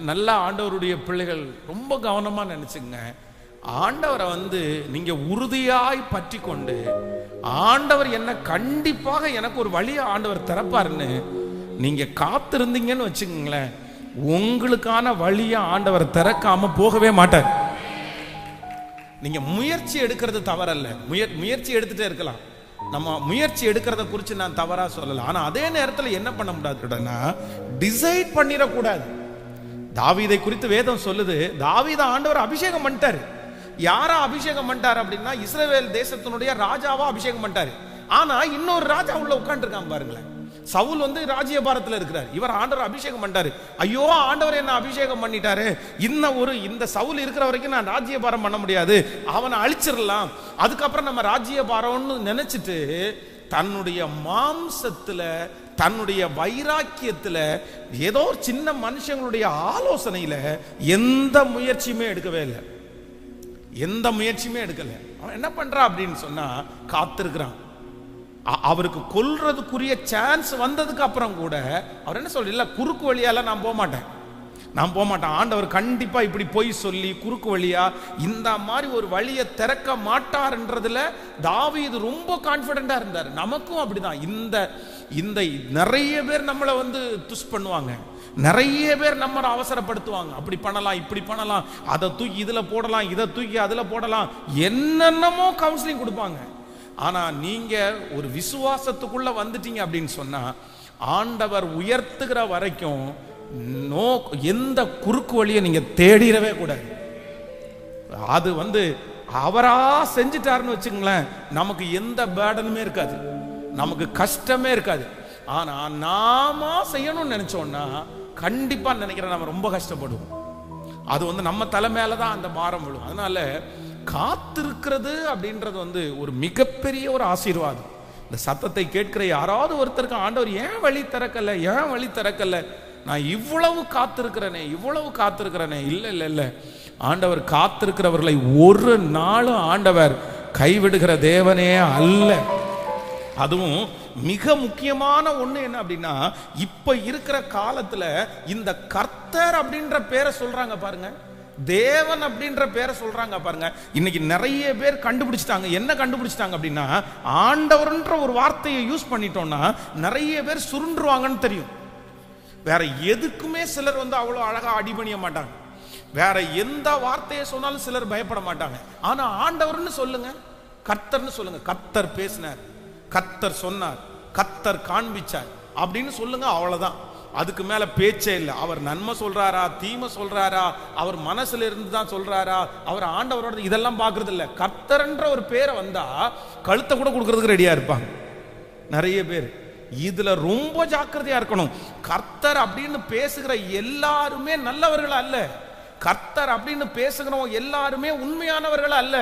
நல்ல ஆண்டவருடைய பிள்ளைகள் ரொம்ப கவனமா நினைச்சுங்க. ஆண்டவரை நீங்க உறுதியாய் பற்றி கொண்டு, ஆண்டவர் என்ன கண்டிப்பாக எனக்கு ஒரு வழியை ஆண்டவர் திறப்பாருன்னு நீங்க காத்திருந்தீங்கன்னு வச்சுக்கோங்களேன், உங்களுக்கான வழியை ஆண்டவர் திறக்காம போகவே மாட்டார். நீங்க முயற்சி எடுக்கிறது தவறல்ல, முயற்சி எடுத்துட்டே இருக்கலாம். நம்ம முயற்சி எடுக்கிறத குறித்து நான் தவறா சொல்லல. ஆனா அதே நேரத்தில் என்ன பண்ண முடியாதுன்னா, டிசைட் பண்ணிடக்கூடாது. தாவீதை குறித்து வேதம் சொல்லுது, தாவீதை ஆண்டவர் அபிஷேகம் பண்ணிட்டாரு. யாரா அபிஷேகம் பண்ணிட்டாரு அப்படின்னா, இஸ்ரவேல் தேசத்தினுடைய ராஜாவா அபிஷேகம் பண்ணிட்டாரு. ஆனா இன்னொரு ராஜா உள்ள உட்காந்துருக்கான் பாருங்களேன். சவுல் ராஜ்யபாரத்தில் இருக்கிறார், இவர் ஆண்டவர் அபிஷேகம் பண்ணிட்டாரு. ஐயோ, ஆண்டவர் என்ன அபிஷேகம் பண்ணிட்டாரு, இந்த சவுல் இருக்கிற வரைக்கும் நான் ராஜ்யபாரம் பண்ண முடியாது, அவனை அழிச்சிடலாம், அதுக்கப்புறம் நம்ம ராஜ்யபாரம்னு நினைச்சிட்டு தன்னுடைய மாம்சத்துல, தன்னுடைய வைராக்கியத்துல, ஏதோ சின்ன மனுஷங்களுடைய ஆலோசனையில எந்த முயற்சியுமே எடுக்கவே இல்லை. எந்த முயற்சியுமே எடுக்கல. அவன் என்ன பண்றான் அப்படின்னு சொன்னா, காத்திருக்கிறான். அவருக்கு கொல்றதுக்குரிய சான்ஸ் வந்ததுக்கு அப்புறம் கூட அவர் என்ன சொல்ற, இல்ல குறுக்கு வழியால நான் போக மாட்டேன், ஆண்டவர் கண்டிப்பா இப்படி போய் சொல்லி குறுக்கு வழியா இந்த மாதிரி ஒரு வழியை திறக்க மாட்டார்ன்றதுல தாவீது ரொம்ப கான்பிடண்டா இருந்தார். நமக்கும் அப்படிதான். இந்த நிறைய பேர் நம்மளை துஷ் பண்ணுவாங்க, நிறைய பேர் நம்ம அவசரப்படுத்துவாங்க. அப்படி பண்ணலாம், இப்படி பண்ணலாம், அதை தூக்கி இதுல போடலாம், இதை தூக்கி அதுல போடலாம், என்னென்னமோ கவுன்சிலிங் கொடுப்பாங்க. ஆனா நீங்க ஒரு விசுவாசத்துக்குள்ள வந்துட்டீங்க அப்படின்னு சொன்னா, ஆண்டவர் உயர்த்துகிற வரைக்கும் எந்த குறுக்கு வழியை நீங்க தேடிடவே கூடாது. அது அவரா செஞ்சிட்டாருன்னு வச்சுங்களேன், நமக்கு எந்த பேர்டனுமே இருக்காது, நமக்கு கஷ்டமே இருக்காது. ஆனா நாம செய்யணும்னு நினைச்சோம்னா கண்டிப்பா நினைக்கிறேன் நம்ம ரொம்ப கஷ்டப்படுவோம். அது நம்ம தலை மேலதான் அந்த பாரம் விழும். அதனால காத்திருக்கிறது அப்படின்றது ஒரு மிகப்பெரிய ஒரு ஆசீர்வாதம். இந்த சத்தத்தை கேட்கிற யாராவது ஒருத்தருக்கு ஆண்டவர் ஏன் வழி திறக்கல, நான் இவ்வளவு காத்திருக்கிறேனே. இல்ல, ஆண்டவர் காத்திருக்கிறவர்களை ஒரு நாளும் ஆண்டவர் கைவிடுகிற தேவனே அல்ல. அதுவும் மிக முக்கியமான ஒண்ணு என்ன அப்படின்னா, இப்ப இருக்கிற காலத்துல இந்த கர்த்தர் அப்படின்ற பேரை சொல்றாங்க பாருங்க, தேவன் அப்படின்ற பேரை சொல்றாங்க பாருங்க. இன்னைக்கு நிறைய பேர் கண்டுபிடிச்சிட்டாங்க. என்ன கண்டுபிடிச்சிட்டாங்க அப்படின்னா, ஆண்டவர்ன்ற ஒரு வார்த்தையை யூஸ் பண்ணிட்டோம்னா நிறைய பேர் சுருண்டுருவாங்கன்னு தெரியும். வேற எதுக்குமே சிலர் அவ்வளவு அழகா அடிபணிய மாட்டாங்க. வேற எந்த வார்த்தையை சொன்னாலும் சிலர் பயப்பட மாட்டாங்க. ஆனா ஆண்டவர்னு சொல்லுங்க, கர்த்தர்னு சொல்லுங்க, கர்த்தர் பேசினார், கர்த்தர் சொன்னார், கர்த்தர் காண்பிச்சார் அப்படின்னு சொல்லுங்க, அவ்வளவுதான். அதுக்கு மேல பேச்சே இல்லை. அவர் நன்மை சொல்றாரா, தீமை சொல்றாரா, அவர் மனசுல இருந்து தான் சொல்றாரா, அவர் ஆண்டவரோட இதெல்லாம் பாக்குறது இல்ல. கர்த்தர்ன்ற ஒரு பேரை வந்தா கழுத்தை கூட கொடுக்கறதுக்கு ரெடியா இருப்பாங்க நிறைய பேர். இதுல ரொம்ப ஜாக்கிரதையா இருக்கணும். கர்த்தர் அப்படின்னு பேசுகிற எல்லாருமே நல்லவர்கள் அல்ல. கர்த்தர் அப்படின்னு பேசுகிறவங்க எல்லாருமே உண்மையானவர்கள் அல்ல.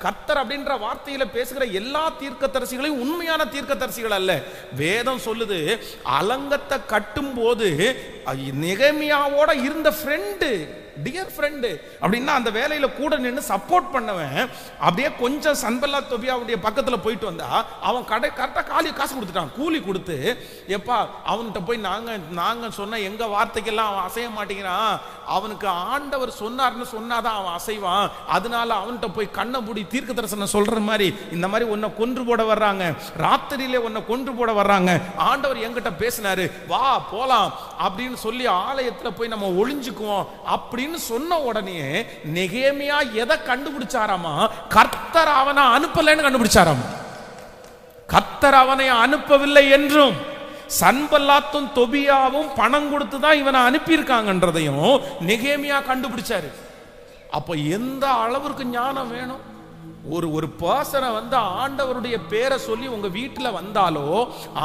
கர்த்தர் அப்படின்ற வார்த்தையில பேசுகிற எல்லா தீர்க்கதரிசிகளையும் உண்மையான தீர்க்கதரிசிகள் அல்ல. வேதம் சொல்லுது, அலங்கத்தை கட்டும் போது நெகேமியாவோட இருந்த ஃப்ரெண்டு, டியர் ஃப்ரெண்டு அப்படின்னா அந்த வேலையில கூட நின்று சப்போர்ட் பண்ணவன் அப்படியே கொஞ்சம் சன்பல்லாத் தொபியாவுடைய பக்கத்துல போயிட்டு வந்தா அவன் கரெக்டா காசு கொடுத்துட்டான். கூலி கொடுத்து, எப்பா அவன்கிட்ட போய் நாங்க சொன்ன எங்க வார்த்தைக்கெல்லாம் அவன் அசைய மாட்டேங்கிறான், அவனுக்கு ஆண்டவர் சொன்னார்னு சொன்னாதான் அவன் அசைவான், அதனால அவன்கிட்ட போய் கண்ணை மூடி தீர்க்க தரிசனம் சொல்ற மாதிரி இந்த மாதிரி உன்னை கொன்று போட வர்றாங்க, ராத்திரியிலே உன்னை கொன்று போட வர்றாங்க, ஆண்டவர் என்கிட்ட பேசினாரு, வா போலாம் அப்படின்னு சொல்லி ஆலயத்துல போய் நம்ம ஒளிஞ்சுக்குவோம் அப்படின்னு சொன்ன உடனே நெகேமியா எதை கண்டுபிடிச்சாராமா, கர்த்தர் அவனை அனுப்பலைன்னு கண்டுபிடிச்சாராமா. கர்த்தர் அவனை அனுப்பவில்லை என்றும், சன்பல்லாத்தும் தொபியாவும் பணம் கொடுத்து தான் இவனை அனுப்பியிருக்காங்கன்றதையும் நெகேமியா கண்டுபிடிச்சாரு. அப்ப எந்த அளவிற்கு ஞானம் வேணும்? ஒரு பர்சனை ஆண்டவருடைய பேரை சொல்லி உங்க வீட்டுல வந்தாலோ,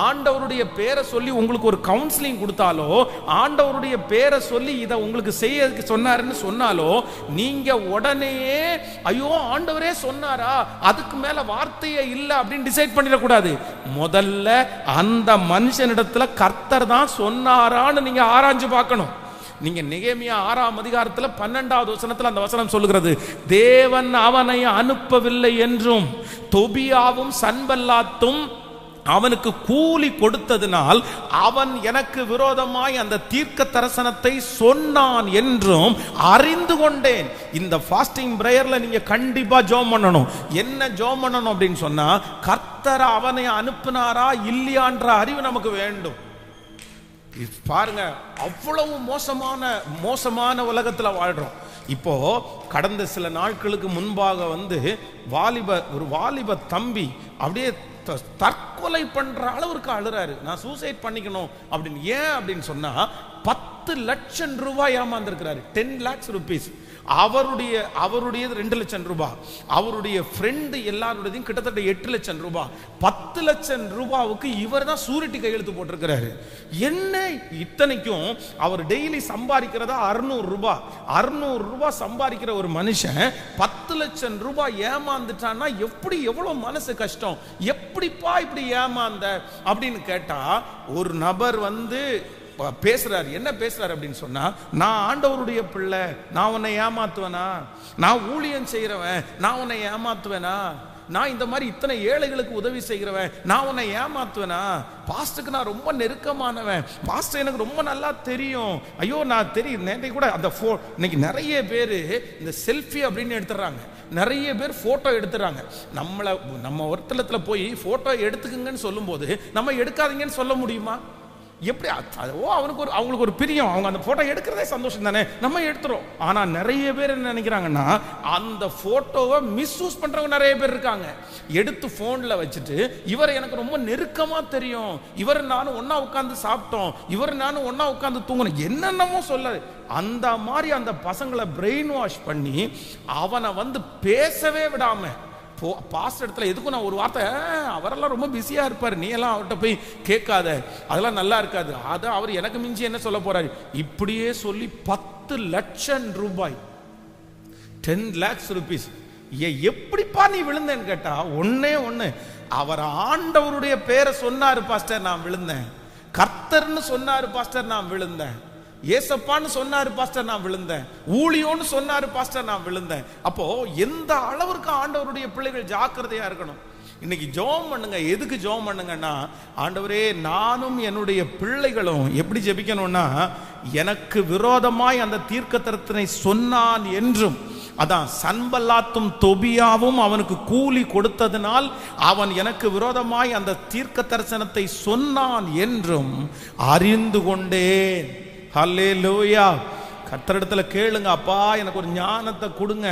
ஆண்டவருடைய பேரை சொல்லி உங்களுக்கு ஒரு கவுன்சிலிங் கொடுத்தாலோ, ஆண்டவருடைய பேரை சொல்லி இதை உங்களுக்கு செய்ய சொன்னாருன்னு சொன்னாலோ, நீங்க உடனே ஐயோ ஆண்டவரே சொன்னாரா, அதுக்கு மேல வார்த்தையே இல்லை அப்படின்னு டிசைட் பண்ணிடக்கூடாது. முதல்ல அந்த மனுஷனிடத்துல கர்த்தர் தான் சொன்னாரான்னு நீங்க ஆராய்ஞ்சு பார்க்கணும். நீங்க நெகேமியா 6ஆம் அதிகாரத்துல 12வது வசனத்துல அந்த வசனம் சொல்லுகிறது, தேவன் அவனை அனுப்பவில்லை என்றும் தொபியாவும் சன்பல்லாத்தும் அவனுக்கு கூலி கொடுத்ததினால் அவன் எனக்கு விரோதமாய் அந்த தீர்க்க தரிசனத்தை சொன்னான் என்றும் அறிந்து கொண்டேன். இந்த ஃபாஸ்டிங் பிரேயர்ல நீங்க கண்டிப்பா ஜெபம் பண்ணணும். என்ன ஜெபம் பண்ணணும் அப்படின்னு சொன்னா, கர்த்தர் அவனை அனுப்பினாரா இல்லையான்ற அறிவு நமக்கு வேண்டும். பாருங்க, அவ்வளவு மோசமான உலகத்துல வாழ்றோம். இப்போ கடந்த சில நாட்களுக்கு முன்பாக ஒரு வாலிப தம்பி அப்படியே தற்கொலை பண்ற அளவுக்கு அழுறாரு. நான் சூசைட் பண்ணிக்கணும் அப்படின்னு. ஏன் அப்படின்னு சொன்னா 10 லட்சம் ரூபாய் ஏமாந்திருக்கிறாரு. 10 lakhs rupees. அவருடைய 2 லட்சம் ரூபாய், அவருடைய ஃப்ரெண்டு எல்லாருடையதையும் கிட்டத்தட்ட 8 லட்சம் ரூபாய். 10 லட்சம் ரூபாவுக்கு இவர் தான் சூரிட்டி கையெழுத்து போட்டிருக்கிறாரு. என்ன இத்தனைக்கும் அவர் டெய்லி சம்பாதிக்கிறதா 600 ரூபாய். 600 ரூபாய் சம்பாதிக்கிற ஒரு மனுஷன் 10 லட்சம் ரூபாய் ஏமாந்துட்டான்னா எவ்வளவு மனசு கஷ்டம். எப்படிப்பா இப்படி ஏமாந்த அப்படின்னு கேட்டா, ஒரு நபர் பேசுறாரு. என்ன பேசுறாரு அப்படின்னு சொன்னா, நான் ஆண்டவருடைய பிள்ளை, நான் உன்னை ஏமாத்துவேனா? நான் ஊழியம் செய்யறவன், நான் உன்னை ஏமாத்துவேனா? நான் இந்த மாதிரி இத்தனை ஏழைகளுக்கு உதவி செய்கிறவன், நான் உன்னை ஏமாத்துவேனா? பாஸ்டருக்கு நான் ரொம்ப நெருக்கமானவன், பாஸ்டர் எனக்கு ரொம்ப நல்லா தெரியும். ஐயோ நான் தெரியும். நேற்று கூட அந்த இன்னைக்கு நிறைய பேர் இந்த செல்ஃபி அப்படின்னு எடுத்துறாங்க. நிறைய பேர் போட்டோ எடுத்துறாங்க. நம்ம ஒருத்தலத்துல போய் போட்டோ எடுத்துக்குங்கன்னு சொல்லும் போது நம்ம எடுக்காதீங்கன்னு சொல்ல முடியுமா? எப்படி? அவங்களுக்கு ஒரு பிரியம், அவங்க அந்த போட்டோ எடுக்கிறதே சந்தோஷம் தானே, நம்ம எடுத்துறோம். ஆனா நிறைய பேர் என்ன நினைக்கிறாங்கன்னா, அந்த போட்டோவை மிஸ்யூஸ் பண்றவங்க நிறைய பேர் இருக்காங்க. எடுத்து போன்ல வச்சுட்டு, இவர் எனக்கு ரொம்ப நெருக்கமா தெரியும், இவர் நானும் ஒன்னா உட்கார்ந்து சாப்பிட்டோம், இவர் நானும் ஒன்னா உட்கார்ந்து தூங்கணும், என்னென்னமோ சொல்ல. அந்த மாதிரி அந்த பசங்களை பிரெயின் வாஷ் பண்ணி அவனை பேசவே விடாம, பாஸ்டர் இடத்துல எதுக்கும் நான் ஒரு வார்த்தை, அவரெல்லாம் ரொம்ப பிஸியா இருப்பார், நீ எல்லாம் அவர்கிட்ட போய் கேட்காத, அதெல்லாம் நல்லா இருக்காது, அதான் அவர் எனக்கு மிஞ்சி என்ன சொல்ல போறாரு, இப்படியே சொல்லி 10 லட்சம் ரூபாய், 10 lakhs rupees. எப்படிப்பா நீ விழுந்தேன்னு கேட்டா, ஒண்ணே ஒண்ணு, அவர் ஆண்டவருடைய பேரை சொன்னாரு பாஸ்டர், நான் விழுந்தேன். கர்த்தர்னு சொன்னாரு பாஸ்டர், நான் விழுந்தேன். ஏசப்பான்னு சொன்னாரு பாஸ்டர், நான் விழுந்தேன். ஊழியோன்னு சொன்னாரு பாஸ்டர், நான் விழுந்தேன். அப்போ எந்த அளவுக்கு ஆண்டவருடைய பிள்ளைகள் ஜாக்கிரதையா இருக்கணும். இன்னைக்கு ஜெபம் பண்ணுங்க. எதுக்கு ஜெபம் பண்ணுங்கன்னா, ஆண்டவரே நானும் என்னுடைய பிள்ளைகளும் எப்படி ஜெபிக்கணும்னா, எனக்கு விரோதமாய் அந்த தீர்க்கதரிசனத்தை சொன்னான் என்றும், அதான் சன்பல்லாத்தும் தொபியாவும் அவனுக்கு கூலி கொடுத்ததினால் அவன் எனக்கு விரோதமாய் அந்த தீர்க்க தரிசனத்தை சொன்னான் என்றும் அறிந்து கொண்டேன். ஹல்லேலூயா. கர்த்தரிடத்துல கேளுங்க, அப்பா எனக்கு ஒரு ஞானத்தை கொடுங்க,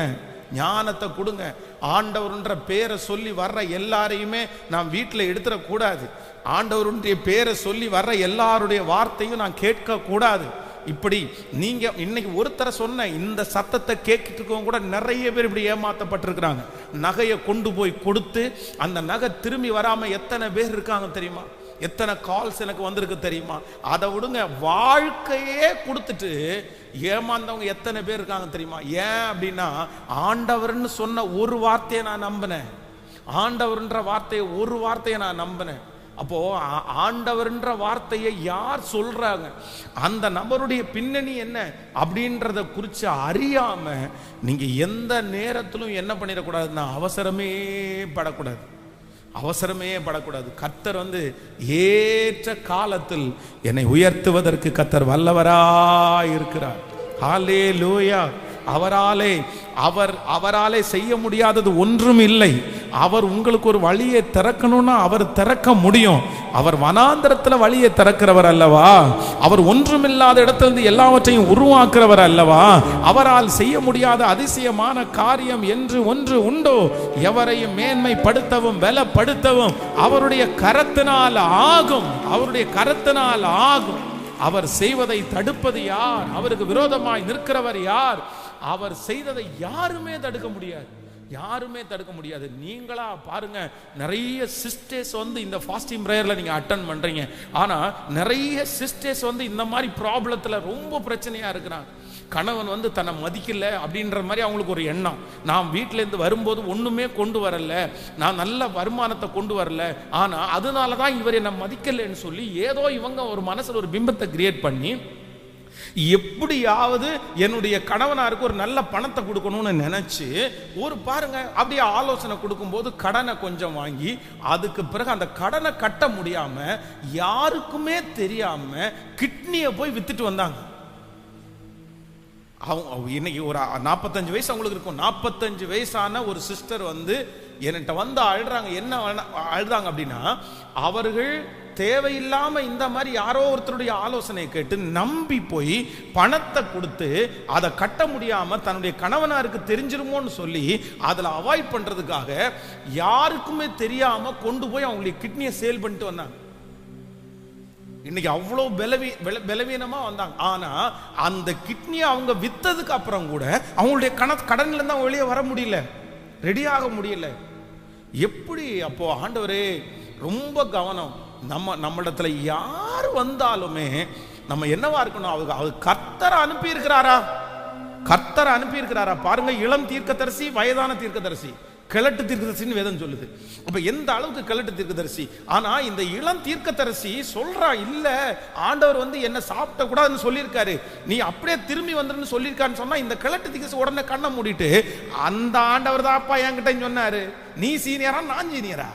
ஞானத்தை கொடுங்க. ஆண்டவர்ன்ற பேரை சொல்லி வர்ற எல்லாரையுமே நான் வீட்டில் எடுத்துடக்கூடாது. ஆண்டவருடைய பேரை சொல்லி வர்ற எல்லாருடைய வார்த்தையும் நான் கேட்க கூடாது. இப்படி நீங்க இன்னைக்கு ஒருத்தரை சொன்ன இந்த சத்தத்தை கேட்கிட்டு கூட நிறைய பேர் இப்படி ஏமாத்தப்பட்டிருக்கிறாங்க. நகையை கொண்டு போய் கொடுத்து அந்த நகை திரும்பி வராம எத்தனை பேர் இருக்காங்க தெரியுமா? எத்தனை கால்ஸ் எனக்கு வந்திருக்கு தெரியுமா? அதை விடுங்க, வாழ்க்கையே கொடுத்துட்டு ஏமாந்தவங்க எத்தனை பேர் இருக்காங்க தெரியுமா? ஏன் அப்படின்னா, ஆண்டவர்னு சொன்ன ஒரு வார்த்தையை நான் நம்பினேன், ஆண்டவர்ன்ற வார்த்தையை ஒரு வார்த்தையை நான் நம்பினேன். அப்போ ஆண்டவர்ன்ற வார்த்தையை யார் சொல்றாங்க, அந்த நபருடைய பின்னணி என்ன அப்படின்றத குறித்து அறியாம நீங்க எந்த நேரத்திலும் என்ன பண்ணிடக்கூடாதுன்னா, அவசரமே படக்கூடாது, அவசரமே படக்கூடாது. கர்த்தர் ஏற்ற காலத்தில் என்னை உயர்த்துவதற்கு கர்த்தர் வல்லவராய் இருக்கிறார். ஹல்லேலூயா. அவராலே செய்ய முடியாதது ஒன்றும் இல்லை. அவர் உங்களுக்கு ஒரு வழியை திறக்கணும்னா அவர் திறக்க முடியும். அவர் வனாந்தரத்தில் வழியை திறக்கிறவர் அல்லவா? அவர் ஒன்றுமில்லாத இடத்திலிருந்து எல்லாவற்றையும் உருவாக்குறவர் அல்லவா? அவரால் செய்ய முடியாத அதிசயமான காரியம் என்று ஒன்று உண்டோ? எவரையும் மேன்மைப்படுத்தவும் பலப்படுத்தவும் அவருடைய கரத்தினால் ஆகும், அவருடைய கரத்தினால் ஆகும். அவர் செய்வதை தடுப்பது யார்? அவருக்கு விரோதமாய் நிற்கிறவர் யார்? அவர் செய்ததை யாருமே தடுக்க முடியாது, யாருமே தடுக்க முடியாது. நீங்களா பாருங்க, நிறைய சிஸ்டர்ஸ் இந்த ஃபாஸ்டிங் பிரேயர்ல நீங்க அட்டெண்ட் பண்றீங்க, ஆனா நிறைய சிஸ்டர்ஸ் இந்த மாதிரி ப்ராப்ளத்துல ரொம்ப பிரச்சனையா இருக்கிறாங்க. கணவன் தன்னை மதிக்கல அப்படின்ற மாதிரி அவங்களுக்கு ஒரு எண்ணம். நான் வீட்டிலேருந்து வரும்போது ஒண்ணுமே கொண்டு வரல, நான் நல்ல வருமானத்தை கொண்டு வரல, ஆனா அதனாலதான் இவர் என்னை மதிக்கலன்னு சொல்லி ஏதோ இவங்க ஒரு மனசுல ஒரு பிம்பத்தை கிரியேட் பண்ணி எப்படியாவது என்னுடைய கணவனாருக்கு ஒரு நல்ல பணத்தை கொடுக்கணும்னு நினைச்சு ஒரு பாருங்க அப்படியே ஆலோசனை கொடுக்கும்போது கடனை கொஞ்சம் வாங்கி அதுக்கு பிறகு அந்த கடனை கட்ட முடியாம யாருக்குமே தெரியாம கிட்னியை போய் வித்துட்டு வந்தாங்க. இன்னைக்கு ஒரு 45 வயசு அவங்களுக்கு இருக்கும். 45 வயசான ஒரு சிஸ்டர் வந்து என்கிட்ட வந்து அழுறாங்க. என்ன அழுதாங்க அப்படின்னா, அவர்கள் தேவையில்லாம இந்த மாதிரி யாரோ ஒருத்தருடைய ஆலோசனை கேட்டு நம்பி போய் பணத்தை கொடுத்து அதை கட்ட முடியாம தன்னுடைய கணவனாருக்கு தெரிஞ்சிருமோன்னு சொல்லி அதுல அவாய்ட் பண்றதுக்காக யாருக்குமே தெரியாம கொண்டு போய் அவங்களுடைய கிட்னியை சேல் பண்ணிட்டு வந்தாங்க. இன்னைக்கு அவ்வளோ பலவீனமா வந்தாங்க. ஆனா அந்த கிட்னியை அவங்க வித்ததுக்கு அப்புறம் கூட அவங்களுடைய கடன்ல இருந்து அவங்க வெளியே வர முடியல, ரெடியாக முடியல. எப்படி அப்போ ஆண்டவரே ரொம்ப கவனம். நம்மிடத்துல யார் வந்தாலுமே நம்ம என்னவா இருக்கணும், அவர் கர்த்தரை அனுப்பி இருக்கிறாரா, கர்த்தரை அனுப்பி இருக்கிறாரா பாருங்க. இளம் தீர்க்கதரிசி, வயதான தீர்க்கதரிசி, கிழட்டு தீர்க்கதரிசின்னு வேதம் சொல்லுது. அப்ப எந்த அளவுக்கு கிழட்டு தீர்க்கதரிசி. ஆனா இந்த இளம் தீர்க்கதரிசி சொல்றா, இல்ல ஆண்டவர் வந்து என்ன சாப்பிட்ட கூடாதுன்னு சொல்லியிருக்காரு, நீ அப்படியே திரும்பி வந்துருன்னு சொல்லியிருக்கான்னு சொன்னா இந்த கிழட்டு தீர்க்கதரிசி உடனே கண்ணை மூடிட்டு, அந்த ஆண்டவர் தான் அப்பா என்கிட்ட சொன்னாரு, நீ சீனியரா நான் சீனியரா,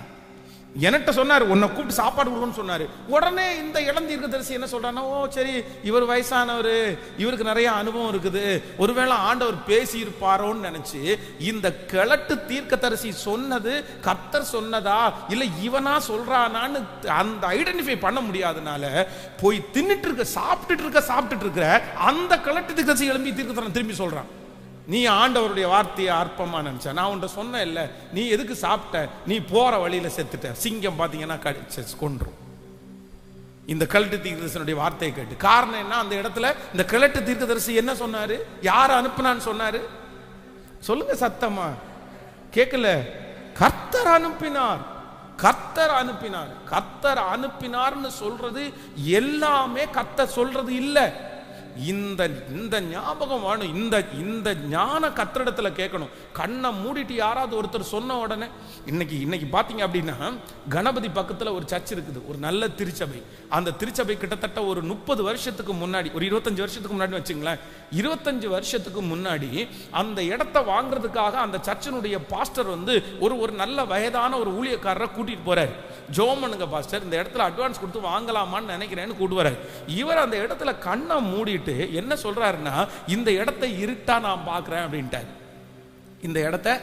என்கிட்ட சொன்னாரு உன்னை கூப்பிட்டு சாப்பாடு கொடுக்கணும்னு சொன்னாரு. உடனே இந்த இளம் தீர்க்கதரிசி என்ன சொல்றான்னா, ஓ சரி இவர் வயசானவர், இவருக்கு நிறைய அனுபவம் இருக்குது, ஒருவேளை ஆண்டவர் பேசி இருப்பாரோன்னு நினைச்சு இந்த கிழட்டு தீர்க்கதரிசி சொன்னது கர்த்தர் சொன்னதா இல்ல இவனா சொல்றானான்னு அந்த ஐடென்டிஃபை பண்ண முடியாதனால போய் தின்னுட்டு சாப்பிட்டுட்டு இருக்கிற அந்த கிழட்டு தீர்க்கதரிசி எழும்பி தீர்க்கதரிசி திரும்பி சொல்றான், நீ ஆண்டவருடைய வார்த்தையை அற்பமா நினைச்ச, நான் உன்ட்ட சொன்ன இல்ல, நீ எதுக்கு சாப்பிட்ட, நீ போற வழியில செத்துட்ட, சிங்கம் பாத்தீங்கன்னா கொன்றும். இந்த கிழட்டு தீர்க்கதரிசனுடைய வார்த்தையை கேட்டு காரணம் என்ன, அந்த இடத்துல இந்த கிழட்டு தீர்க்கதரிசி என்ன சொன்னாரு, யார் அனுப்புனான்னு சொன்னாரு சொல்லுங்க சத்தமா, கேட்கல. கர்த்தர் அனுப்பினார், கர்த்தர் அனுப்பினார். கர்த்தர் அனுப்பினார்னு சொல்றது எல்லாமே கர்த்தர் சொல்றது இல்ல. இந்த ஞாபகம் வேணும். இந்த ஞான கத்திரிடத்துல கேட்கணும். கண்ணை மூடிட்டு யாராவது ஒருத்தர் சொன்ன உடனே இன்னைக்கு பாத்தீங்க அப்படின்னா கணபதி பக்கத்துல ஒரு சர்ச் இருக்குது, ஒரு நல்ல திருச்சபை. அந்த திருச்சபை கிட்டத்தட்ட ஒரு 30 வருஷத்துக்கு முன்னாடி, ஒரு 25 வருஷத்துக்கு முன்னாடி வச்சுங்களேன், 25 வருஷத்துக்கு முன்னாடி அந்த இடத்தை வாங்குறதுக்காக அந்த சர்ச்சினுடைய பாஸ்டர் வந்து ஒரு நல்ல வயதான ஒரு ஊழியக்காரரை கூட்டிட்டு போறாரு. ஜோமனுங்க பாஸ்டர், இந்த இடத்துல அட்வான்ஸ் கொடுத்து வாங்கலாமான்னு நினைக்கிறேன்னு கூட்டு வராரு. இவர் அந்த இடத்துல கண்ணை மூடிட்டு என்ன சொல்றாருன்னா, இந்த இடத்தை இருட்டா நான் பாக்குறேன் அப்படின்ட்டாரு. இந்த இடத்தை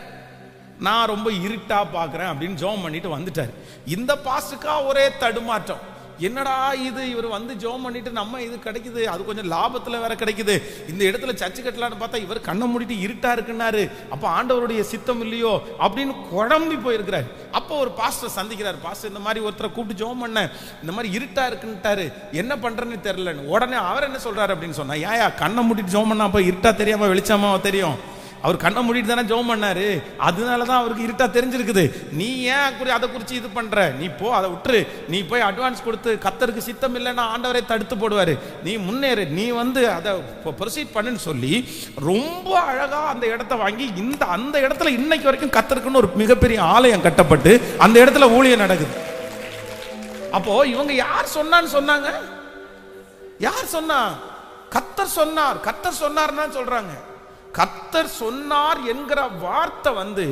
நான் ரொம்ப இருட்டா பாக்குறேன் அப்படின்னு ஜோம் பண்ணிட்டு வந்துட்டாரு. இந்த பாஸ்டுக்கா ஒரே தடுமாற்றம், என்னடா இது, இவர் வந்து ஜோம் பண்ணிட்டு நம்ம இது கிடைக்குது, அது கொஞ்சம் லாபத்துல வேற கிடைக்குது, இந்த இடத்துல சர்ச்சு கட்டலான்னு பார்த்தா இவர் கண்ணை மூடிட்டு இருட்டா இருக்குன்னாரு, அப்ப ஆண்டவருடைய சித்தம் இல்லையோ அப்படின்னு குழம்பி போயிருக்கிறாரு. அப்போ ஒரு பாஸ்டர் சந்திக்கிறார். பாஸ்டர், இந்த மாதிரி ஒருத்தரை கூப்பிட்டு ஜோம் பண்ண, இந்த மாதிரி இருட்டா இருக்குன்ட்டாரு, என்ன பண்றேன்னு தெரியலன்னு. உடனே அவர் என்ன சொல்றாரு அப்படின்னு சொன்னா, ஏயா கண்ணை மூடிட்டு ஜோம் பண்ணா அப்ப இருட்டா தெரியாம வெளிச்சமா தெரியும், அவர் கண்ணை மூடிட்டு தானே ஜெபம் பண்ணாரு, அதனாலதான் அவருக்கு இருட்டா தெரிஞ்சிருக்குது. நீ ஏன் அதை குறிச்சு இது பண்ற, நீ போ, அதை விட்டுரு, நீ போய் அட்வான்ஸ் கொடுத்து கர்த்தருக்கு சித்தம் இல்லைன்னா ஆண்டவரை தடுத்து போடுவாரு, நீ முன்னேறு, நீ வந்து அதை ப்ரொசீட் பண்ணுன்னு சொல்லி ரொம்ப அழகா அந்த இடத்த வாங்கி அந்த இடத்துல இன்னைக்கு வரைக்கும் கர்த்தருக்குன்னு ஒரு மிகப்பெரிய ஆலயம் கட்டப்பட்டு அந்த இடத்துல ஊழியம் நடக்குது. அப்போ இவங்க யார் சொன்னான்னு சொன்னாங்க, யார் சொன்னா, கர்த்தர் சொன்னார், கர்த்தர் சொன்னார்னா சொல்றாங்க. கர்த்தர் சொன்னார் என்கிற வார்த்தை வந்து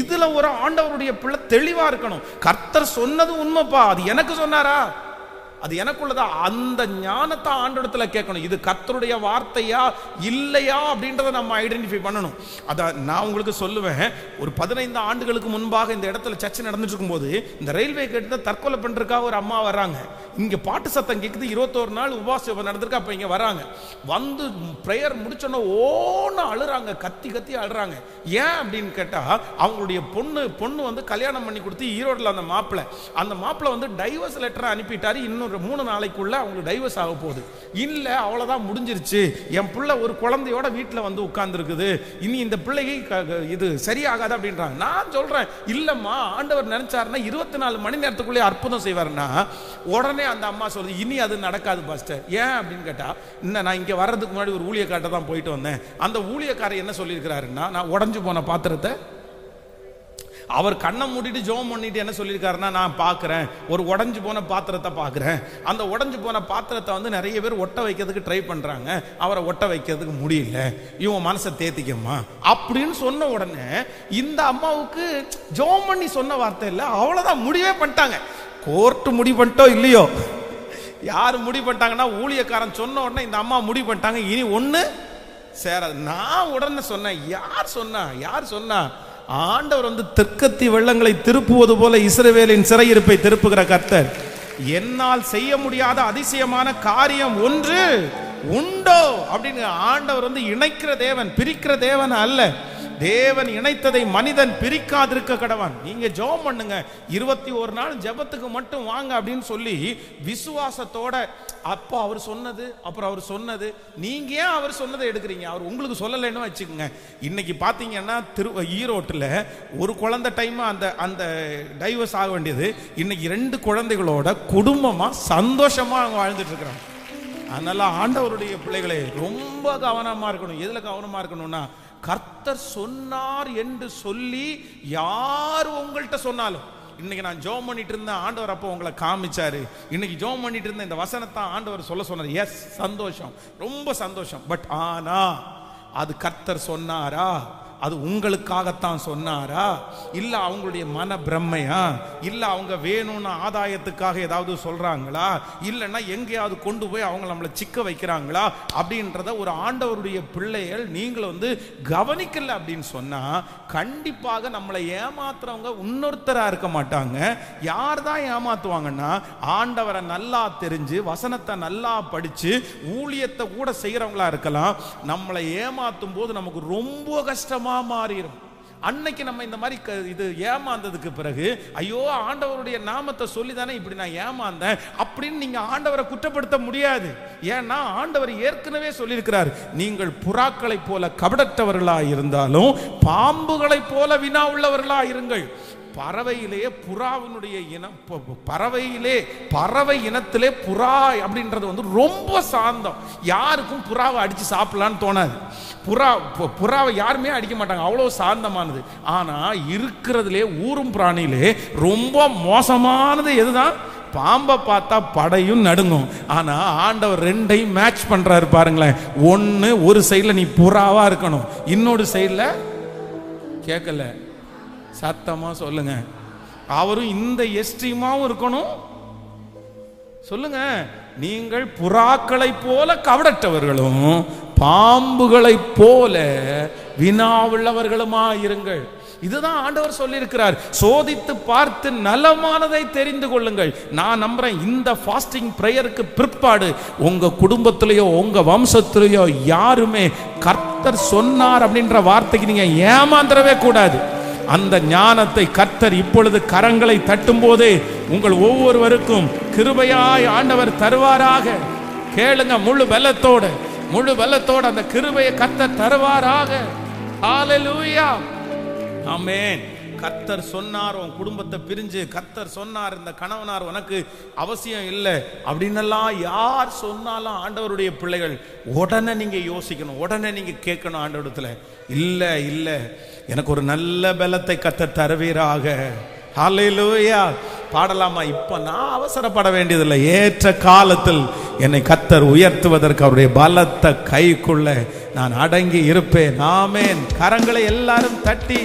இதுல ஒரு ஆண்டவருடைய பிள்ளை தெளிவா இருக்கணும். கர்த்தர் சொன்னது உண்மைப்பா, அது எனக்கு சொன்னாரா, அது எனக்குள்ளதா, அந்த ஞானத்தை ஆண்டவரிடத்துல கேட்கணும். இது கர்த்தருடைய வார்த்தையா இல்லையா அப்படின்றத நம்ம ஐடென்டிஃபை பண்ணணும். அதான் நான் உங்களுக்கு சொல்லுவேன், ஒரு 15 ஆண்டுகளுக்கு முன்பாக இந்த இடத்துல சர்ச்சை நடந்துட்டு இருக்கும்போது இந்த ரயில்வே கேட்டு தற்கொலை பண்றதுக்காக ஒரு அம்மா வர்றாங்க. இங்க பாட்டு சத்தம் கேட்குது, 21 நாள் உபவாசம் நடந்திருக்கு. அப்ப இங்க வராங்க, வந்து பிரேயர் முடிச்சோன்னா ஓன்னு அழுறாங்க, கத்தி கத்தி அழுறாங்க. ஏன் அப்படின்னு கேட்டா, அவங்களுடைய பொண்ணு வந்து கல்யாணம் பண்ணி கொடுத்து ஈரோடுல அந்த மாப்பிள்ளை வந்து டைவர்ஸ் லெட்டர் அனுப்பிட்டாரு. இன்னொரு 3 நாளைக்குள்ள அவங்களுக்கு டைவர்ஸ் ஆக போகுது. இல்ல அவ்வளவுதான் முடிஞ்சிருச்சு, என் பிள்ளை ஒரு குழந்தையோட வீட்டுல வந்து உட்கார்ந்து இருக்குது, இனி இந்த பிள்ளைக்கு இது சரியாகாது அப்படின்றாங்க. நான் சொல்றேன், இல்லம்மா ஆண்டவர் நினைச்சாருன்னா 24 மணி நேரத்துக்குள்ளே அற்புதம் செய்வாருன்னா, உடனே அந்த அம்மா சொல்லுது, இனி அது நடக்காது பாஸ்டர். ஏன் அப்படின்னு கேட்டா, நான் இங்க வர்றதுக்கு முன்னாடி ஒரு ஊழியக்கார்ட்ட தான் போயிட்டு வந்தேன். அந்த ஊழியக்காரர் என்ன சொல்லியிருக்கிறாருன்னா, நான் உடைஞ்சு போன பாத்திரத்தை அவர் கண்ணை மூடிட்டு ஜெபம் பண்ணிட்டு என்ன சொல்லியிருக்காருன்னா, நான் பார்க்குறேன் ஒரு உடஞ்சு போன பாத்திரத்தை பார்க்குறேன், அந்த உடஞ்சு போன பாத்திரத்தை வந்து நிறைய பேர் ஒட்ட வைக்கிறதுக்கு ட்ரை பண்ணுறாங்க, அவரை ஒட்ட வைக்கிறதுக்கு முடியல, இவன் மனசை தேத்திக்கம்மா அப்படின்னு சொன்ன உடனே இந்த அம்மாவுக்கு ஜெபம் பண்ணி சொன்ன வார்த்தை இல்லை, அவ்வளோதான், முடிவே பண்ணிட்டாங்க. கோர்ட்டு முடிவு பண்ணிட்டோ இல்லையோ, யார் முடிவு பண்ணிட்டாங்கன்னா ஊழியக்காரன் சொன்ன உடனே இந்த அம்மா முடிவு பண்ணிட்டாங்க, இனி ஒன்று சேராது. நான் உடனே சொன்னேன், யார் சொன்னா? ஆண்டவர் வந்து தெற்கத்தி வெள்ளங்களை திருப்புவது போல இஸ்ரவேலின் சிறையிருப்பை திருப்புகிற கர்த்தர். என்னால் செய்ய முடியாத அதிசயமான காரியம் ஒன்று உண்டோ அப்படின்னு ஆண்டவர் வந்து இணைக்கிற தேவன், பிரிக்கிற தேவன் அல்ல. தேவன் இணைத்ததை மனிதன் பிரிக்காதிருக்க கடவான். நீங்க ஜெபம் பண்ணுங்க, 21 நாள் ஜெபத்துக்கு மட்டும் வாங்க அப்படின்னு சொல்லி விசுவாசத்தோட, அப்போ அவர் சொன்னது, அப்புறம் அவர் சொன்னது, நீங்க ஏன் அவர் சொன்னதை எடுக்கிறீங்க? அவர் உங்களுக்கு சொல்லலைன்னு வச்சுக்கோங்க. இன்னைக்கு பாத்தீங்கன்னா ஈரோட்டில் ஒரு குழந்தை டைம் அந்த டைவர்ஸ் ஆக வேண்டியது, இன்னைக்கு 2 குழந்தைகளோட குடும்பமா சந்தோஷமா அவங்க வாழ்ந்துட்டு இருக்கிறாங்க. அதனால ஆண்டவருடைய பிள்ளைகளே ரொம்ப கவனமா இருக்கணும். எதுல கவனமா இருக்கணும்னா, கர்த்தர் சொன்னார் என்று சொல்லி யார் உங்கள்கிட்ட சொன்னாலும், இன்னைக்கு நான் ஜெபம் பண்ணிட்டு இருந்தேன், ஆண்டவர் அப்போ உங்களை காமிச்சாரு, இன்னைக்கு ஜெபம் பண்ணிட்டு இருந்த இந்த வசனத்தை ஆண்டவர் சொல்ல சொன்னார், எஸ் சந்தோஷம், ரொம்ப சந்தோஷம். பட் ஆனா அது கர்த்தர் சொன்னாரா? அது உங்களுக்காகத்தான் சொன்னாரா? இல்ல அவங்களுடைய மன பிரம்மையா? இல்ல அவங்க வேணும்னு ஆதாயத்துக்காக ஏதாவது சொல்றாங்களா? இல்லைன்னா எங்கேயாவது கொண்டு போய் அவங்க நம்மளை சிக்க வைக்கிறாங்களா? அப்படின்றத ஒரு ஆண்டவருடைய பிள்ளைகள் நீங்கள் வந்து கவனிக்கல அப்படின்னு சொன்னா, கண்டிப்பாக நம்மளை ஏமாத்துறவங்க இன்னொருத்தரா இருக்க மாட்டாங்க. யார் தான் ஏமாத்துவாங்கன்னா, ஆண்டவரை நல்லா தெரிஞ்சு வசனத்தை நல்லா படிச்சு ஊழியத்தை கூட செய்யறவங்களா இருக்கலாம். நம்மளை ஏமாத்தும் போது நமக்கு ரொம்ப கஷ்டமா மாறிடும். அன்னைக்கு நம்ம இந்த மாதிரி இது ஏமாந்ததுக்கு பிறகு, ஐயோ ஆண்டவருடைய நாமத்தை சொல்லி தானே இப்படி நான் ஏமாந்தேன் அப்படின்னு நீங்க ஆண்டவரை குற்றப்படுத்த முடியாது. ஏன்னா ஆண்டவர் ஏற்கனவே சொல்லியிருக்கிறார், நீங்கள் புறாக்களை போல கபடற்றவர்களா இருந்தாலும் பாம்புகளை போல வினா உள்ளவர்களா இருங்கள். பறவையிலேயே புறாவினுடைய இனம், பறவை இனத்திலே புறா அப்படின்றது வந்து ரொம்ப சாந்தம். யாருக்கும் புறாவை அடிச்சு சாப்பிடலான்னு தோணாது. புறாவை யாருமே அடிக்க மாட்டாங்க, அவ்வளோ சாந்தமானது. ஆனா இருக்கிறதுலே ஊரும் பிராணியிலே ரொம்ப மோசமானது எதுதான்? பாம்பை பார்த்தா படையும் நடுங்கும். ஆனா ஆண்டவர் 2ஐயும் மேட்ச் பண்றாரு பாருங்களேன். ஒன்னு ஒரு சைடுல நீ புறாவா இருக்கணும், இன்னொரு சைடுல கேட்கல சத்தமா சொல்லுங்க, அவரும் இந்த எஸ்ட்ரீமாவும் இருக்கணும். சொல்லுங்க, நீங்கள் புறாக்களை போல கவடற்றவர்களும் பாம்புகளை போல வினாவுள்ளவர்களுமா இருங்கள். இதுதான் ஆண்டவர் சொல்லி இருக்கிறார். சோதித்து பார்த்து நலமானதை தெரிந்து கொள்ளுங்கள். நான் நம்புறேன், இந்த ஃபாஸ்டிங் பிரேயருக்கு பிற்பாடு உங்க குடும்பத்திலேயோ உங்க வம்சத்திலேயோ யாருமே கர்த்தர் சொன்னார் அப்படின்ற வார்த்தைக்கு நீங்க ஏமாந்துடவே கூடாது. அந்த ஞானத்தை கர்த்தர் இப்பொழுது கரங்களை தட்டும் போதே உங்கள் ஒவ்வொருவருக்கும் கிருபையாய் ஆண்டவர் தருவாராக. கேளுங்க, முழு பலத்தோட அந்த கிருபையை கர்த்தர் தருவாராக. ஹல்லேலூயா, ஆமென். கர்த்தர் சொன்னார் உன் குடும்பத்தை பிரிஞ்சு, கர்த்தர் சொன்னார் இந்த கணவனார் உனக்கு அவசியம் இல்லை அப்படின்னெல்லாம் யார் சொன்னாலும் ஆண்டவருடைய பிள்ளைகள் உடனே நீங்க யோசிக்கணும், உடனே நீங்க கேட்கணும் ஆண்டவரிடத்துல, இல்ல எனக்கு ஒரு நல்ல பலத்தை கர்த்தர் தருவீராக. ஹல்லேலூயா. பாடலாமா? இப்ப நான் அவசரப்பட வேண்டியதில்லை, ஏற்ற காலத்தில் என்னை கர்த்தர் உயர்த்துவதற்கு அவருடைய பலத்த கைக்குள்ள நான் அடங்கி இருப்பேன். ஆமென். கரங்களை எல்லாரும் தட்டி,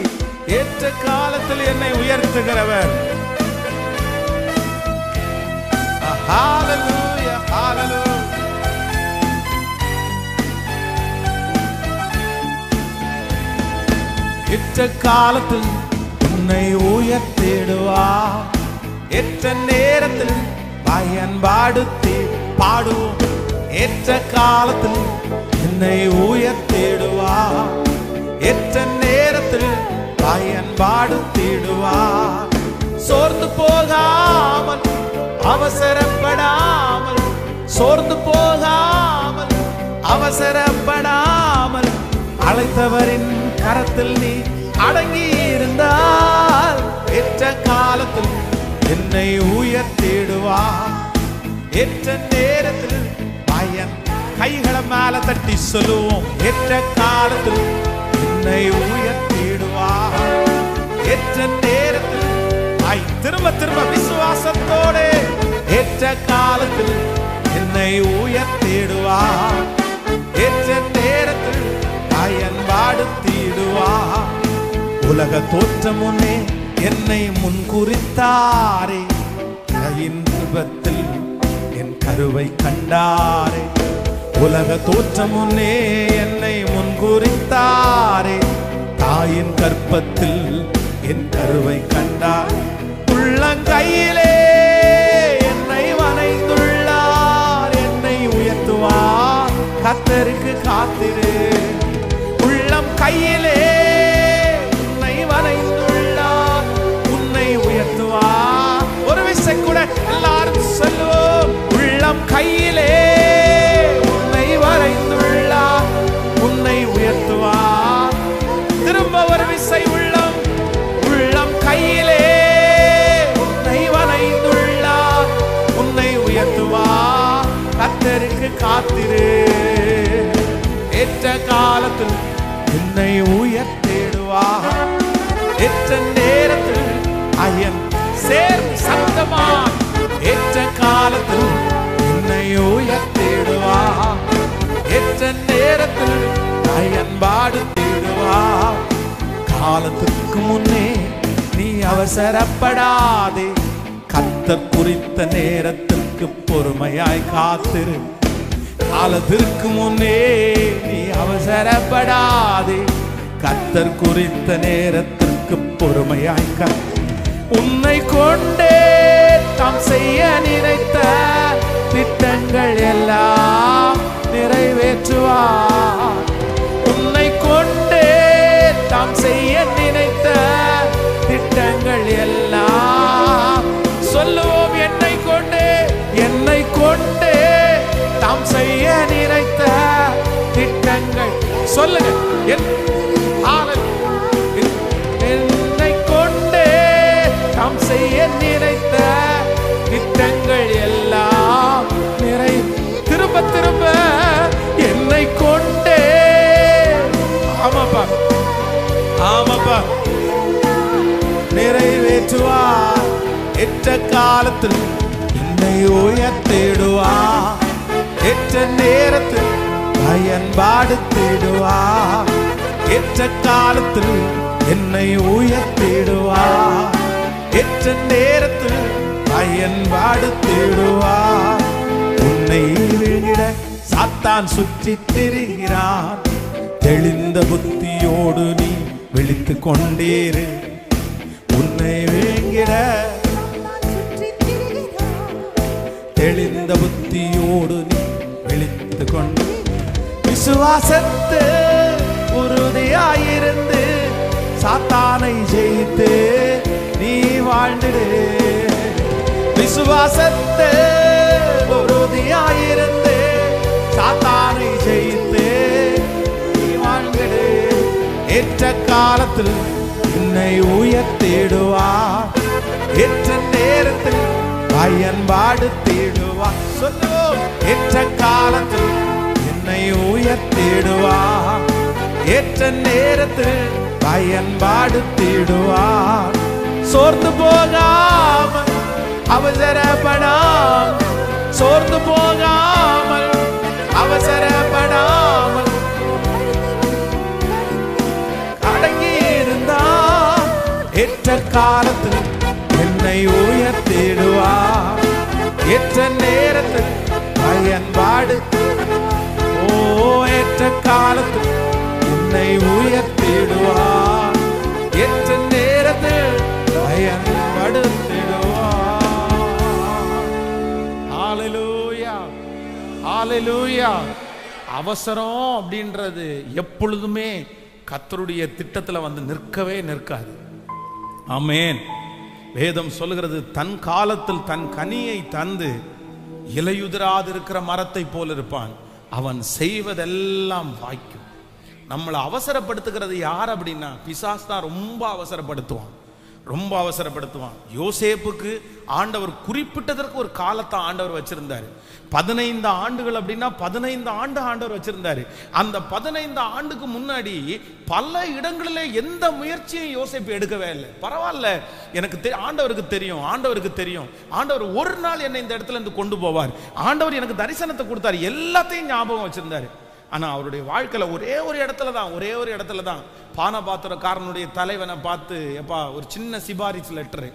ஏற்ற காலத்தில் என்னை உயர்த்துகிறவர். ஹல்லேலூயா, ஹல்லேலூயா. ஏற்ற காலத்தில் உன்னை உயர்த்திடுவார், ஏற்ற நேரத்தில் பயன்பாடுத்தி பாடுவோம். ஏற்ற காலத்தில் என்னை உயர்த்திடுவார், ஏற்ற நேரத்தில் பயன்பாடுத்திடுவார். சோர்ந்து போகாமல் அவசரப்படாமல், சோர்ந்து போகாமல் அவசரப்படாமல், அழைத்தவரின் கரத்தில் நீ அடங்கி இருந்தால் ஏற்ற காலத்தில் என்னை உயர்த்திடுவார், ஏற்ற நேரத்தில் பயன். கைகளை மேல தட்டி சொல்லுவோம், ஏற்ற காலத்தில் என்னை உயர்த்திடுவார், ஏற்ற திரும்ப திரும்ப விசுவாசத்தோடு ஏற்ற காலத்தில் என்னை உயர்த்திடுவார், ஏற்ற நேரத்தில் பயன்பாடுத்திடுவார். உலக தோற்றம் முன்னே என்னை முன்குறித்தாரே, தாயின் கர்ப்பத்தில் என் கருவை கண்டாரே. உலக தோற்றம் முன்னே என்னை முன்குறித்தாரே, தாயின் கர்ப்பத்தில் என் கருவை கண்டார். உள்ளங்கையிலே என்னை வணைந்துள்ளார், என்னை உயர்த்துவார், கர்த்தருக்கு காத்திரு. உள்ளம் கையிலே உன்னை வணைந்துள்ளார், உன்னை உயர்த்துவார். ஒரு விசை கூட எல்லாரும் சொல்லுவோம். உள்ளம் கையிலே உன்னை வரைந்துள்ளார், உன்னை உயர்த்துவார். திரும்ப ஒரு விசை. உள்ளம் உள்ளம் கையிலே உன்னை வரைந்துள்ளார், உன்னை உயர்த்துவார், கர்த்தருக்கு காத்திரு. ஏற்ற காலத்தில் என்னை உயர்த்திடுவார், ஏற்ற நேரத்தில் அயன் சேர்ந்து சத்தமா. ஏற்ற காலத்தில் என்னை உயர்த்திடுவார், ஏற்ற நேரத்தில் பயன்பாடுத்திடுவார். காலத்துக்கு முன்னே நீ அவசரப்படாதே, கர்த்தர் குறித்த நேரத்திற்கு பொறுமையாய் காத்திரு. காலத்திற்கு முன்னே நீ அவசரப்படாதே, கர்த்தர் குறித்த நேரத்திற்கு பொறுமையாய் காத்திரு. உன்னை கொண்டே தாம் செய்ய நினைத்த திட்டங்கள் எல்லாம் நிறைவேற்றுவார். உன்னை கொண்டே தாம் செய்ய நினைத்த திட்டங்கள் எல்லாம் சொல்லுவோம். என்னை கொண்டே தாம் செய்ய நினைத்த திட்டங்கள் சொல்லுங்க. என்னை கொண்டே தாம் செய்ய நினைத்த திட்டங்கள் எல்லாம் நிறை. திரும்ப திரும்ப என்னை கொண்டே. ஆமாப்பா ஆமாப்பா நிறைவேற்றுவார். ஏற்ற காலத்தில் என்னை உயர்த்திடுவார், ஏற்ற நேரத்தில் பயன்பாடுத்திடுவார். ஏற்ற காலத்தில் என்னை உயர்த்திடுவார், ஏற்ற நேரத்தில் பயன்பாடுத்திடுவார். உன்னை விழுங்கிட சாத்தான் சுற்றி திரிகிறான், தெளிந்த புத்தியோடு நீ விழித்து கொண்டீரு. உன்னை விழுங்கிட தெளிந்த புத்தியோடு நீ விழித்து கொண்டு விசுவாசத்து உறுதியாயிருந்து சாத்தானை ஜெயித்து நீ வாழ்ந்திடு. விசுவாசத்து உறுதியாயிருந்து சாத்தானை ஜெயித்து நீ வாழ்ந்திடு. ஏற்ற காலத்தில் என்னை உயர்த்திடுவார், ஏற்ற நேரத்தில் பயன்பாடுத்திடுவார். சொல்லுவோம். ஏற்ற காலத்தில் என்னை உயர்த்திடுவார், ஏற்ற நேரத்தில் பயன்பாடுத்திடுவார். சோர்ந்து போகாமல் அவசரப்படாமல், சோர்ந்து போகாமல் அவசரப்படாமல் அடங்கி இருந்தால் ஏற்ற காலத்தில் என்னை உயர்த்திடுவார், ஏற்ற நேரத்தில் பயன்பாடு. ஓ ஏற்ற காலத்தில் என்னை உயர்த்திடுவார், ஏற்ற நேரத்தில் பயன்படுத்திடுவார். ஹல்லேலூயா ஹல்லேலூயா. அவசரம் அப்படின்றது எப்பொழுதுமே கர்த்தருடைய திட்டத்துல வந்து நிற்கவே நிற்காது. ஆமென். வேதம் சொல்லுகிறது, தன் காலத்தில் தன் கனியை தந்து இலையுதிராது இருக்கிற மரத்தை போல இருப்பான், அவன் செய்வதெல்லாம் வாய்க்கும். நம்மளை அவசரப்படுத்துகிறது யார் அப்படின்னா பிசாசு தான் ரொம்ப அவசரப்படுத்துவான். ரொம்ப அவசரப்படுத்துவான். யோசேப்புக்கு ஆண்டவர் குறிப்பிட்டதற்கு ஒரு காலத்தை ஆண்டவர் வச்சிருந்தாரு. 15 ஆண்டுகள் அப்படின்னா 15 ஆண்டு ஆண்டவர் வச்சிருந்தாரு. அந்த 15 ஆண்டுக்கு முன்னாடி பல இடங்களிலே எந்த முயற்சியும் யோசேப்பு எடுக்கவே இல்லை. பரவாயில்ல, எனக்கு ஆண்டவருக்கு தெரியும், ஆண்டவருக்கு தெரியும், ஆண்டவர் ஒரு நாள் என்னை இந்த இடத்துல இருந்து கொண்டு போவார், ஆண்டவர் எனக்கு தரிசனத்தை கொடுத்தாரு, எல்லாத்தையும் ஞாபகம் வச்சிருந்தாரு. ஆனா அவருடைய வாழ்க்கையில ஒரே ஒரு இடத்துல தான் பானபாத்திரக்காரனுடைய தலைவனை பார்த்து, எப்பா ஒரு சின்ன சிபாரிசு லெட்டரு,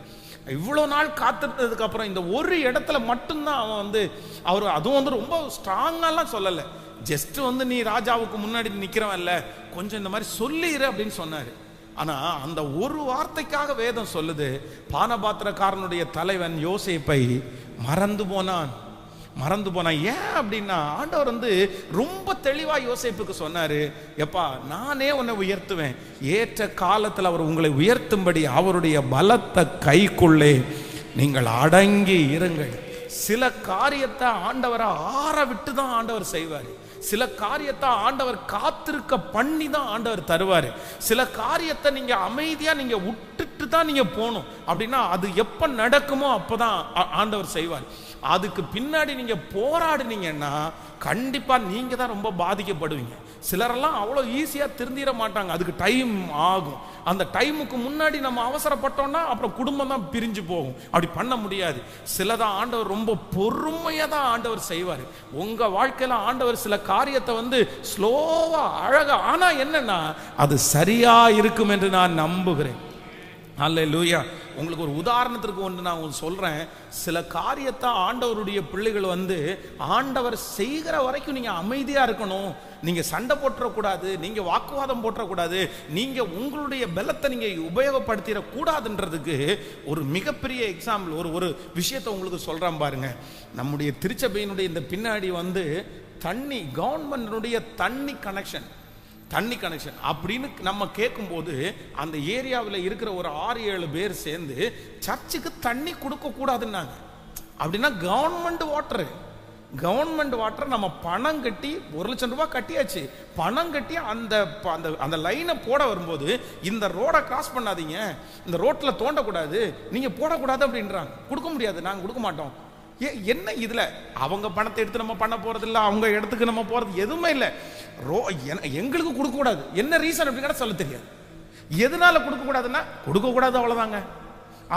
இவ்வளவு நாள் காத்திருந்ததுக்கு அப்புறம் இந்த ஒரு இடத்துல மட்டும்தான் அவன் வந்து அவர் அதுவும் ரொம்ப ஸ்ட்ராங்காலாம் சொல்லலை, ஜஸ்ட் நீ ராஜாவுக்கு முன்னாடி நிக்கிறவன் இல்ல, கொஞ்சம் இந்த மாதிரி சொல்லிடு அப்படின்னு சொன்னாரு. ஆனா அந்த ஒரு வார்த்தைக்காக வேதம் சொல்லுது, பானபாத்திரக்காரனுடைய தலைவன் யோசேப்பை மறந்து போனான். ஏன் அப்படின்னா ஆண்டவர் ரொம்ப தெளிவா யோசேப்புக்கு சொன்னாரு, எப்பா நானே உன்னை உயர்த்துவேன், ஏற்ற காலத்தில் அவர் உங்களை உயர்த்தும்படி அவருடைய பலத்த கைக்குள்ளே நீங்கள் அடங்கி இருங்கள். சில காரியத்தை ஆண்டவரை ஆற விட்டு தான் ஆண்டவர் செய்வார். சில காரியத்தை ஆண்டவர் காத்திருக்க பண்ணி தான் ஆண்டவர் தருவாரு. சில காரியத்தை நீங்க அமைதியா நீங்க விட்டுட்டு தான் நீங்க போகணும். அப்படின்னா அது எப்ப நடக்குமோ அப்பதான் ஆண்டவர் செய்வார். அதுக்கு பின்னாடி நீங்க போராடுனீங்கன்னா கண்டிப்பா நீங்க தான் ரொம்ப பாதிக்கப்படுவீங்க. சிலரெல்லாம் அவ்வளோ ஈஸியா திருந்திட மாட்டாங்க, அதுக்கு டைம் ஆகும். அந்த டைமுக்கு முன்னாடி நம்ம அவசரப்பட்டோம்னா அப்புறம் குடும்பம் தான் பிரிஞ்சு போகும். அப்படி பண்ண முடியாது. சிலதான் ஆண்டவர் ரொம்ப பொறுமையா தான் ஆண்டவர் செய்வார். உங்க வாழ்க்கையில ஆண்டவர் சில காரியத்தை ஸ்லோவா அழகா, ஆனா என்னன்னா அது சரியா இருக்கும் என்று நான் நம்புகிறேன். அல்லேலூயா. உங்களுக்கு ஒரு உதாரணத்திற்கு ஒன்று நான் உங்களுக்கு சொல்றேன். சில காரியத்தை ஆண்டவருடைய பிள்ளைகள் ஆண்டவர் செய்கிற வரைக்கும் நீங்க அமைதியா இருக்கணும், நீங்க சண்டை போட்டுறக்கூடாது, நீங்க வாக்குவாதம் போட்டுறக்கூடாது, நீங்க உங்களுடைய பலத்தை நீங்க உபயோகப்படுத்திட கூடாதுன்றதுக்கு ஒரு மிகப்பெரிய எக்ஸாம்பிள், ஒரு விஷயத்தை உங்களுக்கு சொல்றேன் பாருங்க. நம்முடைய திருச்சபையினுடைய இந்த பின்னாடி தண்ணி, கவர்மெண்டினுடைய தண்ணி கனெக்ஷன் அப்படின்னு நம்ம கேட்கும்போது அந்த ஏரியாவில் இருக்கிற ஒரு 6-7 பேர் சேர்ந்து சர்ச்சுக்கு தண்ணி கொடுக்க கூடாதுன்னாங்க. அப்படின்னா கவர்மெண்ட் வாட்டர் நம்ம பணம் கட்டி 1 லட்சம் ரூபாய் கட்டியாச்சு, பணம் கட்டி அந்த லைனை போட வரும்போது இந்த ரோடை கிராஸ் பண்ணாதீங்க, இந்த ரோட்ல தோண்டக்கூடாது, நீங்க போடக்கூடாது அப்படின்றாங்க. கொடுக்க முடியாது, நாங்க கொடுக்க மாட்டோம். என்ன இதுல அவங்க பணத்தை எடுத்து நம்ம பண்ண போறது இல்ல, அவங்க இடத்துக்கு நம்ம போறது எதுவுமே இல்லை. எங்களுக்கு கொடுக்க கூடாது, என்ன ரீசன் அப்படின்னு சொல்ல தெரியாது. எதனால கொடுக்க கூடாதுன்னா கொடுக்க கூடாது, அவ்வளவுதாங்க.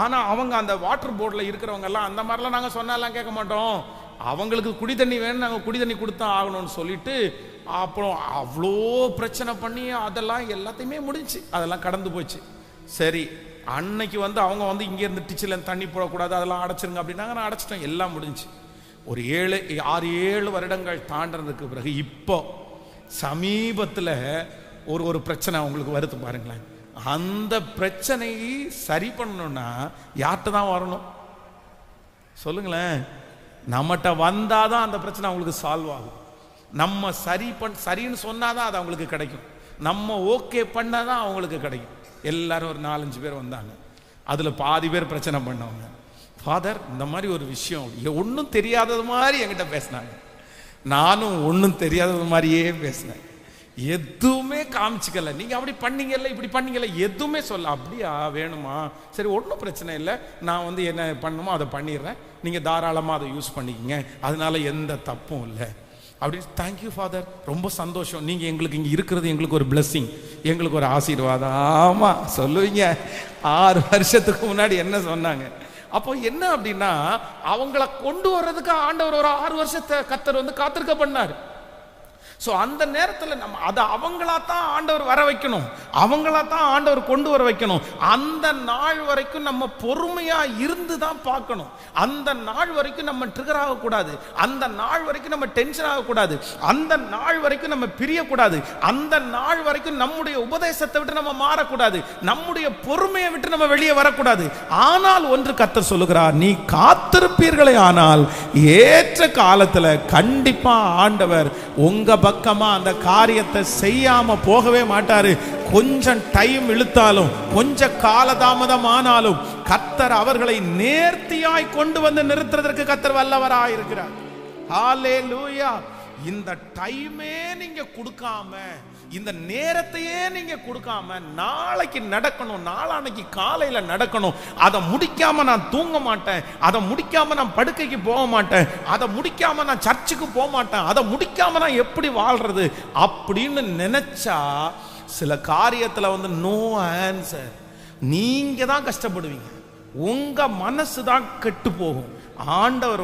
ஆனா அவங்க அந்த வாட்டர் போர்டில் இருக்கிறவங்க எல்லாம் அந்த மாதிரிலாம் நாங்க சொன்னாலாம் கேட்க மாட்டோம், அவங்களுக்கு குடி தண்ணி வேணும், நாங்க குடி தண்ணி கொடுத்தா ஆகணும்னு சொல்லிட்டு அப்புறம் அவ்வளோ பிரச்சனை பண்ணி அதெல்லாம் எல்லாத்தையுமே முடிஞ்சு, அதெல்லாம் கடந்து போச்சு. சரி, அன்னைக்கு அவங்க இங்க இருந்து டிச்சில தண்ணி போடக்கூடாது, அதெல்லாம் அடைச்சிருங்க அப்படின்னாங்க. நான் அடைச்சிட்டேன், எல்லாம் முடிஞ்சு. ஒரு 6-7 வருடங்கள் தாண்டதுக்கு பிறகு இப்போ சமீபத்தில் ஒரு பிரச்சனை உங்களுக்கு வருது பாருங்களேன். அந்த பிரச்சனையை சரி பண்ணணும்னா யார்கிட்ட தான் வரணும் சொல்லுங்களேன்? நம்மகிட்ட வந்தாதான் அந்த பிரச்சனை அவங்களுக்கு சால்வ் ஆகும். நம்ம சரின்னு சொன்னாதான் அது அவங்களுக்கு கிடைக்கும், நம்ம ஓகே பண்ணாதான் அவங்களுக்கு கிடைக்கும். எல்லாரும் ஒரு 4-5 பேர் வந்தாங்க, அதுல பாதி பேர் பிரச்சனை பண்ணவங்க. ஃபாதர், இந்த மாதிரி ஒரு விஷயம் ஒன்றும் தெரியாதது மாதிரி என்கிட்ட பேசினாங்க, நானும் ஒன்றும் தெரியாதது மாதிரியே பேசினேன், எதுவுமே காமிச்சிக்கல, நீங்க அப்படி பண்ணீங்கல்ல இப்படி பண்ணீங்கல்ல எதுவுமே சொல்ல. அப்படியா, வேணுமா, சரி ஒன்றும் பிரச்சனை இல்லை, நான் என்ன பண்ணணுமோ அதை பண்ணிடுறேன், நீங்க தாராளமாக அதை யூஸ் பண்ணிக்கங்க, அதனால எந்த தப்பும் இல்லை அப்படி. தேங்க்யூ ஃபாதர், ரொம்ப சந்தோஷம், நீங்க எங்களுக்கு இங்க இருக்கிறது எங்களுக்கு ஒரு பிளெஸிங், எங்களுக்கு ஒரு ஆசீர்வாதம். ஆமா சொல்லுவீங்க, 6 வருஷத்துக்கு முன்னாடி என்ன சொன்னாங்க? அப்போ என்ன அப்படின்னா அவங்கள கொண்டு வர்றதுக்கு ஆண்டவர் ஒரு 6 வருஷத்தை கர்த்தர் காத்திருக்க பண்ணார். ஸோ அந்த நேரத்தில் நம்ம அதை அவங்களா தான் ஆண்டவர் வர வைக்கணும், அவங்களா தான் ஆண்டவர் கொண்டு வர வைக்கணும். அந்த நாள் வரைக்கும் நம்ம பொறுமையா இருந்து தான் பார்க்கணும். அந்த நாள் வரைக்கும் நம்ம ட்ரிகர் ஆகக்கூடாது, அந்த நாள் வரைக்கும் நம்ம டென்ஷன் ஆகக்கூடாது, அந்த நாள் வரைக்கும் நம்ம பிரியக்கூடாது, அந்த நாள் வரைக்கும் நம்முடைய உபதேசத்தை விட்டு நம்ம மாறக்கூடாது, நம்முடைய பொறுமையை விட்டு நம்ம வெளியே வரக்கூடாது. ஆனால் ஒன்று கர்த்தர் சொல்லுகிறார், நீ காத்திருப்பீர்களே ஆனால் ஏற்ற காலத்தில் கண்டிப்பா ஆண்டவர் உங்க பக்கமா அந்த காரியத்தை செய்யாம போகவே மாட்டாரு. கொஞ்சம் டைம் இழுத்தாலும், கொஞ்சம் காலதாமதம் ஆனாலும் கர்த்தர் அவர்களை நேர்த்தியாய் கொண்டு வந்து நிறுத்துறதற்கு கர்த்தர் வல்லவராய் இருக்கிறார். ஹல்லேலூயா. இந்த டைமே நீங்க கொடுக்காம, இந்த நேரத்தையே நீங்க கொடுக்காம, நாளைக்கு நடக்கணும், நாளானைக்கு காலையில நடக்கணும், அதை முடிக்காம நான் தூங்க மாட்டேன், அதை முடிக்காம நான் படுக்கைக்கு போக மாட்டேன், அதை முடிக்காம நான் சர்ச்சுக்கு போக மாட்டேன், அதை முடிக்காம நான் எப்படி வாழ்றது அப்படின்னு நினைச்சா சில காரியத்துல நோ ஆன்சர். நீங்க தான் கஷ்டப்படுவீங்க, உங்க மனசு தான் கெட்டு போகும். ஆண்டவர்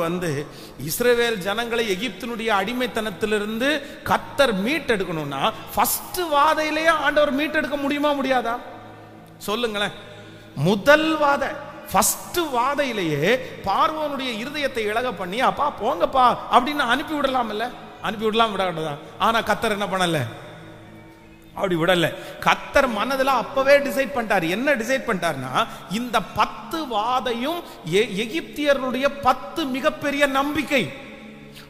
இஸ்ரவேல் ஜனங்களை எகிப்தினுடைய அடிமைத்தனத்திலிருந்து கர்த்தர் மீட்டெடுக்கணும்னா ஃபர்ஸ்ட் வாதையிலேயே ஆண்டவர் மீட்டெடுக்க முடியுமா முடியாதா சொல்லுங்களேன். முதல் வாதை, ஃபர்ஸ்ட் வாதையிலேயே பார்வோனுடைய இருதயத்தை இழக பண்ணி, அப்பா போங்கப்பா அப்படின்னு அனுப்பி விடலாம் இல்ல, அனுப்பி விடலாம் விடாதா? ஆனா கர்த்தர் என்ன பண்ணல, அப்படி விடல. கர்த்தர் மனதுல அப்பவே டிசைட் பண்ணிட்டார். என்ன டிசைட் பண்ணிட்டார்னா, இந்த 10 வாதையும் எகிப்தியர்களுடைய 10 மிகப்பெரிய நம்பிக்கை,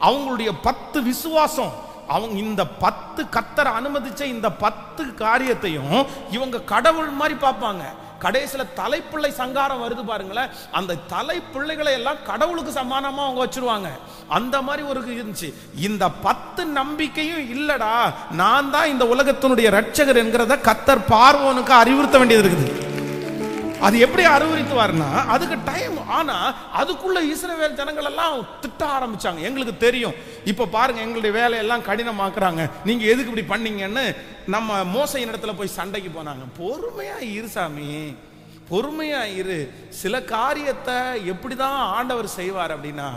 அவங்களுடைய 10 விசுவாசம், அவங்க இந்த 10 கர்த்தர் அனுமதிச்ச இந்த 10 காரியத்தையும் இவங்க கடவுள் மாதிரி பார்ப்பாங்க. கடைசியில தலைப்பிள்ளை சங்காரம் வருது பாருங்களேன், அந்த தலைப்பிள்ளைகளை எல்லாம் கடவுளுக்கு சமானமா அவங்க வச்சிருவாங்க. அந்த மாதிரி ஒரு இருந்துச்சு. இந்த 10 நம்பிக்கையும் இல்லடா, நான் தான் இந்த உலகத்தினுடைய ரட்சகர் என்கிறத கர்த்தர் பார்வோனுக்கு அறிவுறுத்த வேண்டியது இருக்குது. அது எப்படி அறிவுறுத்துவார்னா, அதுக்கு டைம். ஆனா அதுக்குள்ள இஸ்ரவேல் ஜனங்கள் எல்லாம் திட்ட ஆரம்பிச்சாங்க. எங்களுக்கு தெரியும், இப்ப பாருங்க எங்களுடைய வேலையெல்லாம் கடினமாக்குறாங்க, நீங்க எதுக்கு இப்படி பண்ணீங்கன்னு நம்ம மோசையின் இடத்துல போய் சண்டைக்கு போனாங்க. பொறுமையா இரு சாமி, பொறுமையா இரு. சில காரியத்தை எப்படிதான் ஆண்டவர் செய்வார் அப்படின்னா,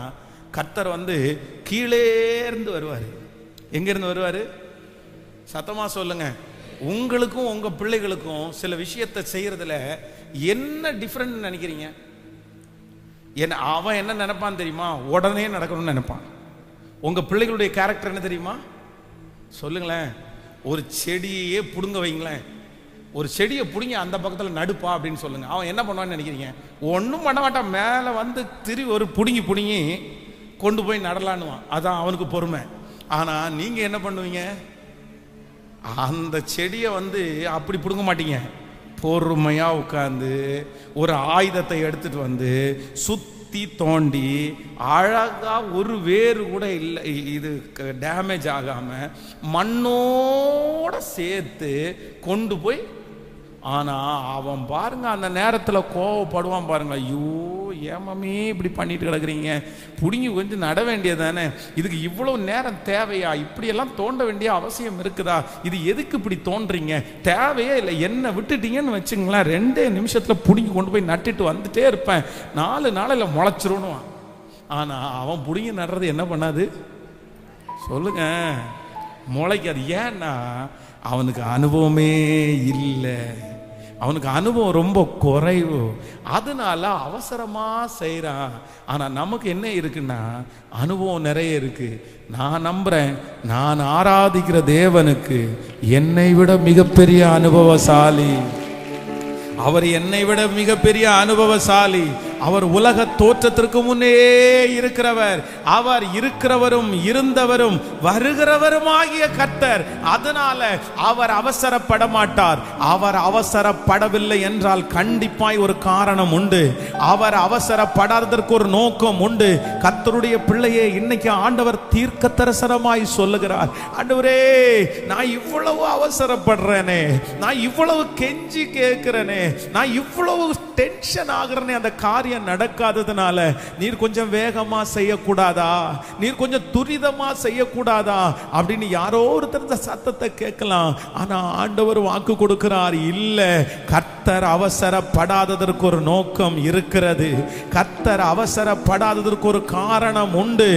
கர்த்தர் கீழே இருந்து வருவாரு. எங்க இருந்து வருவாரு? சத்தமா சொல்லுங்க. உங்களுக்கும் உங்க பிள்ளைகளுக்கும் சில விஷயத்தை செய்யறதுல என்ன டிஃபரெண்ட் நினைக்கிறீங்க? அவன் என்ன நினைப்பான் தெரியுமா? உடனே நடக்கணும்னு நினைப்பான். உங்க பிள்ளைகளுடைய கேரக்டர் என்ன தெரியுமா? சொல்லுங்களேன். ஒரு செடியே புடுங்க வைங்களேன், ஒரு செடியை புடுங்க அந்த பக்கத்தில் நடுப்பா அப்படின்னு சொல்லுங்க, அவன் என்ன பண்ணுவான்னு நினைக்கிறீங்க? ஒன்றும் பண்ண மாட்டான். மேலே திரும்பி ஒரு புடுங்கி கொண்டு போய் நடலான்னுவான். அதான் அவனுக்கு பொறுமை. ஆனால் நீங்கள் என்ன பண்ணுவீங்க? அந்த செடியை அப்படி பிடுங்க மாட்டீங்க. பொறுமையாக உட்காந்து ஒரு ஆயுதத்தை எடுத்துட்டு சுத்தி தோண்டி அழகா, ஒரு வேறு கூட இல்லை, இது டேமேஜ் ஆகாம மண்ணோட சேர்த்து கொண்டு போய். ஆனா அவன் பாருங்க அந்த நேரத்தில் கோவப்படுவான் பாருங்க. ஐயோ ஏமாமே இப்படி பண்ணிட்டு கிடக்குறீங்க, புடுங்கி கொஞ்சம் நட வேண்டியதானே, இதுக்கு இவ்வளவு நேரம் தேவையா, இப்படியெல்லாம் தோண்ட வேண்டிய அவசியம் இருக்குதா, இது எதுக்கு இப்படி தோன்றீங்க, தேவையே இல்லை, என்ன விட்டுட்டீங்கன்னு வச்சுங்களேன், 2 நிமிஷத்துல புடுங்கி கொண்டு போய் நட்டுட்டு வந்துட்டே இருப்பேன், 4 நாளில் முளைச்சிருவான். ஆனா அவன் புடுங்கி நடுறது என்ன பண்ணாது சொல்லுங்க? முளைக்காது. ஏன்னா அவனுக்கு அனுபவமே இல்லை, அவனுக்கு அனுபவம் ரொம்ப குறைவு, அதனால அவசரமா செய்யறான். ஆனா நமக்கு என்ன இருக்குன்னா, அனுபவம் நிறைய இருக்கு. நான் நம்புறேன், நான் ஆராதிக்கிற தேவனுக்கு என்னை விட மிகப்பெரிய அனுபவசாலி, அவர் என்னை விட மிகப்பெரிய அனுபவசாலி. அவர் உலக தோற்றத்திற்கு முன்னே இருக்கிறவர், அவர் இருக்கிறவரும் இருந்தவரும் வருகிறவருமாகிய கர்த்தர். அதனால அவர் அவசரப்பட மாட்டார். அவர் அவசரப்படவில்லை என்றால் கண்டிப்பாய் ஒரு காரணம் உண்டு. அவர் அவசரப்படாததற்கு ஒரு நோக்கம் உண்டு. கர்த்தருடைய பிள்ளையே, இன்னைக்கு ஆண்டவர் தீர்க்க தரிசனமாய் சொல்லுகிறார், ஆண்டவரே நான் இவ்வளவு அவசரப்படுறேனே, நான் இவ்வளவு கெஞ்சி கேட்கிறேனே, நான் இவ்வளவு டென்ஷன் ஆகிறேனே, அந்த காரியம் நடக்காததுனால நீர் கொஞ்சம் வேகமா செய்யக்கூடாதா, நீர் கொஞ்சம் துரிதமா செய்யக்கூடாதா அப்படின்னு யாரோ ஒருத்தர் சத்தத்தை கேட்கலாம். ஆனா ஆண்டவர் வாக்கு கொடுக்கிறார், இல்ல, கர்த்தர் அவசரப்படாததற்கு ஒரு நோக்கம் இருக்கிறது. கர்த்தர் அவசரப்படாததற்கு ஒரு காரணம் உண்டு.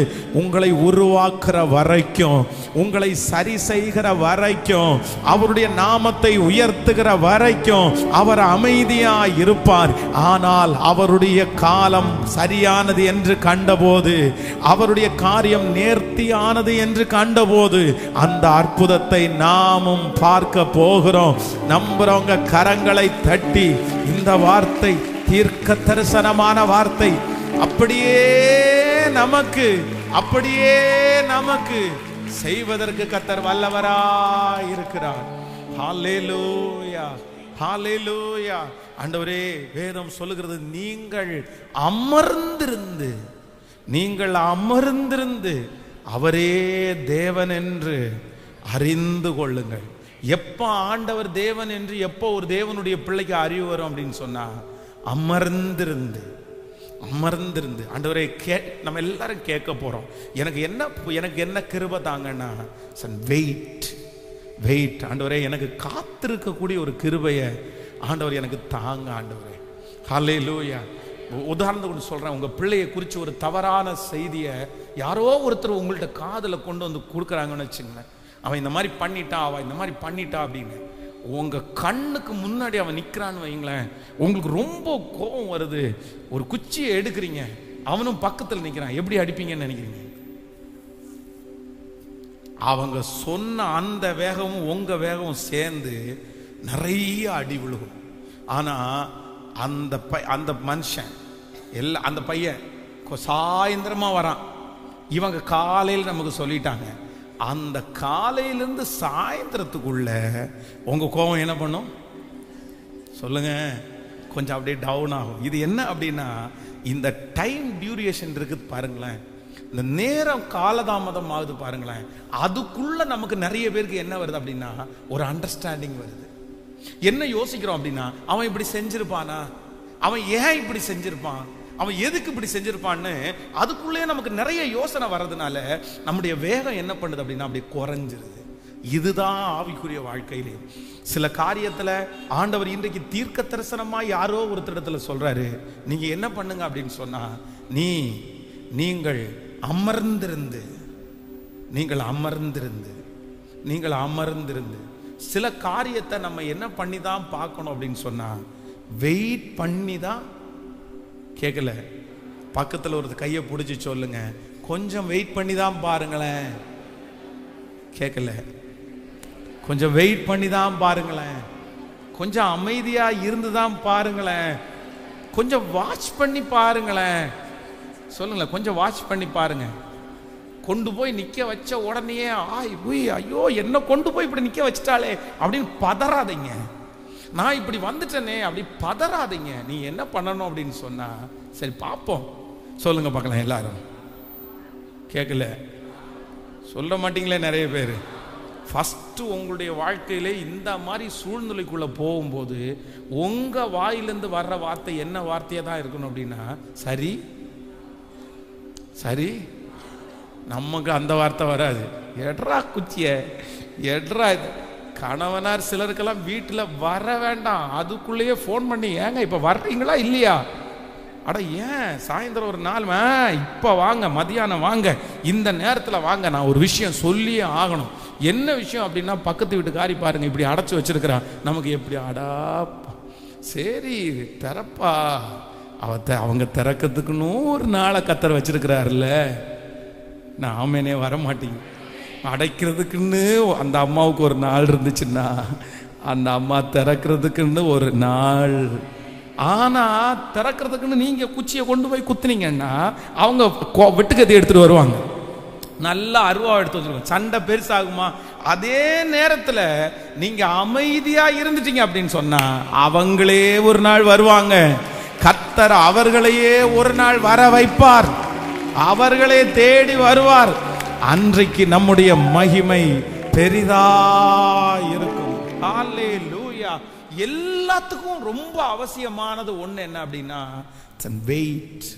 உங்களை உருவாக்குற வரைக்கும், உங்களை சரி செய்கிற வரைக்கும், அவருடைய நாமத்தை உயர்த்துகிற வரைக்கும் அவர் அமைதியா இருப்பார். ஆனால் அவருடைய காலம் சரியானது என்று கண்டபோது, அவருடைய காரியம் நேர்த்தியானது என்று கண்டபோது, அந்த அற்புதத்தை நாமும் பார்க்க போகிறோம். நம்புறவங்க கரங்களை தட்டி இந்த வார்த்தை தீர்க்க தரிசனமான வார்த்தை அப்படியே நமக்கு செய்வதற்கு கர்த்தர் வல்லவராய் இருக்கிறார். ஹல்லேலூயா, ஹல்லேலூயா. ஆண்டவரே, வேதம் சொல்லுகிறது, நீங்கள் அமர்ந்திருந்து அவரே தேவன் என்று அறிந்து கொள்ளுங்கள். எப்போ ஆண்டவர் தேவன் என்று எப்போ ஒரு தேவனுடைய பிள்ளைக்கு அறிவு வரும் அப்படின்னு சொன்னா, அமர்ந்திருந்து ஆண்டவரே நம்ம எல்லாரும் கேட்க போறோம். எனக்கு என்ன கிருபை தாங்கன்னா, வெயிட் ஆண்டவரே, எனக்கு காத்திருக்கக்கூடிய ஒரு கிருபையை ஆண்டவர் எனக்கு தாங்க ஆண்டவரே. ஹல்லேலூயா. உதாரணத்துக்கு சொல்றேன், உங்க பிள்ளையை குறித்து ஒரு தவறான செய்தியை யாரோ ஒருத்தர் உங்கள்ட்ட காதுல கொண்டு வந்து கொடுக்குறாங்கன்னு வச்சுங்களேன். அவன் இந்த மாதிரி பண்ணிட்டான், அவன் இந்த மாதிரி பண்ணிட்டா அப்படின்னு உங்க கண்ணுக்கு முன்னாடி அவன் நிற்கிறான்னு வைங்களேன், உங்களுக்கு ரொம்ப கோபம் வருது. ஒரு குச்சியை எடுக்கிறீங்க, அவனும் பக்கத்தில் நிற்கிறான், எப்படி அடிப்பீங்கன்னு நினைக்கிறீங்க? அவங்க சொன்ன அந்த வேகமும் உங்க வேகமும் சேர்ந்து நிறைய அடி விழுகும். ஆனா அந்த மனுஷன் அந்த பையன் சாயந்தரமா வரான். இவங்க காலையில் நமக்கு சொல்லிட்டாங்க, அந்த காலையிலிருந்து சாயந்தரத்துக்குள்ள உங்க கோபம் என்ன பண்ணும் சொல்லுங்க, கொஞ்சம் அப்படியே டவுன் ஆகும். இது என்ன அப்படின்னா, இந்த டைம் டியூரேஷன் இருக்குது பாருங்களேன், இந்த நேரம் காலதாமதம் ஆகுது பாருங்களேன், அதுக்குள்ள நமக்கு நிறைய பேருக்கு என்ன வருது அப்படின்னா, ஒரு அண்டர்ஸ்டாண்டிங் வருது. என்ன யோசிக்கிறோம் அப்படின்னா, அவன் இப்படி செஞ்சிருப்பானா, அவன் ஏன் இப்படி செஞ்சிருப்பான், அவன் எதுக்கு இப்படி செஞ்சிருப்பான்னு அதுக்குள்ளே நமக்கு நிறைய யோசனை வர்றதுனால நம்முடைய வேகம் என்ன பண்ணுது அப்படின்னா அப்படியே குறைஞ்சிருது. இதுதான் ஆவிக்குரிய வாழ்க்கையிலே சில காரியத்துல ஆண்டவர் இன்றைக்கு தீர்க்க தரிசனமா யாரோ ஒருத்தரிடத்துல சொல்றாரு, நீங்க என்ன பண்ணுங்க அப்படின்னு சொன்னா, நீங்கள் அமர்ந்திருந்து சில காரியத்தை நம்ம என்ன பண்ணி தான் பார்க்கணும் அப்படின்னு சொன்னா, வெயிட் பண்ணி தான். கேட்கல, பக்கத்தில் ஒரு கையை பிடிச்சி சொல்லுங்க, கொஞ்சம் வெயிட் பண்ணி தான் பாருங்களேன். கேட்கல, கொஞ்சம் வெயிட் பண்ணி தான் பாருங்களேன், கொஞ்சம் அமைதியா இருந்து தான் பாருங்களேன், கொஞ்சம் வாட்ச் பண்ணி பாருங்களேன். சொல்லுங்களேன், கொஞ்சம் வாட்ச் பண்ணி பாருங்க. கொண்டு போய் நிக்க வச்ச உடனே ஐயோ என்ன கொண்டு போய் இப்படி நிக்க வச்சிட்டாளே அப்படின்னு பதறாதீங்க. நான் இப்படி வந்துட்டேனே அப்படி பதறாதீங்க. நீ என்ன பண்ணணும் அப்படின்னு சொன்னா, சரி பார்ப்போம், சொல்லுங்க பார்க்கலாம். எல்லாரும் கேட்கல, சொல்ல மாட்டீங்களே நிறைய பேர். ஃபஸ்ட்டு உங்களுடைய வாழ்க்கையிலே இந்த மாதிரி சூழ்நிலைக்குள்ளே போகும்போது உங்கள் வாயிலிருந்து வர்ற வார்த்தை என்ன வார்த்தையாக தான் இருக்கணும் அப்படின்னா, சரி சரி. நமக்கு அந்த வார்த்தை வராது. எட்ரா குச்சிய எட்ரா. கணவனார் சிலருக்கெல்லாம் வீட்டில் வர வேண்டாம், அதுக்குள்ளேயே ஃபோன் பண்ணி, ஏங்க இப்போ வர்றீங்களா இல்லையா, அட ஏன் சாயந்தரம் ஒரு நாள் இப்போ வாங்க, மதியானம் வாங்க, இந்த நேரத்தில் வாங்க, நான் ஒரு விஷயம் சொல்லியே ஆகணும். என்ன விஷயம் அப்படின்னா, பக்கத்து வீட்டுக்காரி பாருங்க இப்படி அடைச்சி வச்சிருக்கிறான், நமக்கு எப்படி அடா சரி திறப்பா, அவங்க திறக்கிறதுக்குன்னு ஒரு நாளை கத்தர் வச்சிருக்கிறாருல்ல, நான் ஆமேனே வர மாட்டேங்க. அடைக்கிறதுக்குன்னு அந்த அம்மாவுக்கு ஒரு நாள் இருந்துச்சுன்னா, அந்த அம்மா திறக்கிறதுக்குன்னு ஒரு நாள். ஆனா திறக்கிறதுக்குன்னு நீங்க குச்சியை கொண்டு போய் குத்துனீங்கன்னா அவங்க வெட்டுக்கத்தி எடுத்துட்டு வருவாங்க, நல்லா அருவா எடுத்து வச்சிருவாங்க, சண்டை பெருசாகுமா. அதே நேரத்துல நீங்க அமைதியா இருந்துட்டீங்க அப்படின்னு சொன்னா அவங்களே ஒரு நாள் வருவாங்க. கர்த்தர் அவர்களையே ஒரு நாள் வர வைப்பார், அவர்களே தேடி வருவார். அன்றைக்கு நம்முடைய மகிமை பெரிதா இருக்கும். ஹல்லேலூயா. எல்லாத்துக்கும் ரொம்ப அவசியமானது ஒண்ணு என்ன அப்படின்னா, வெயிட்.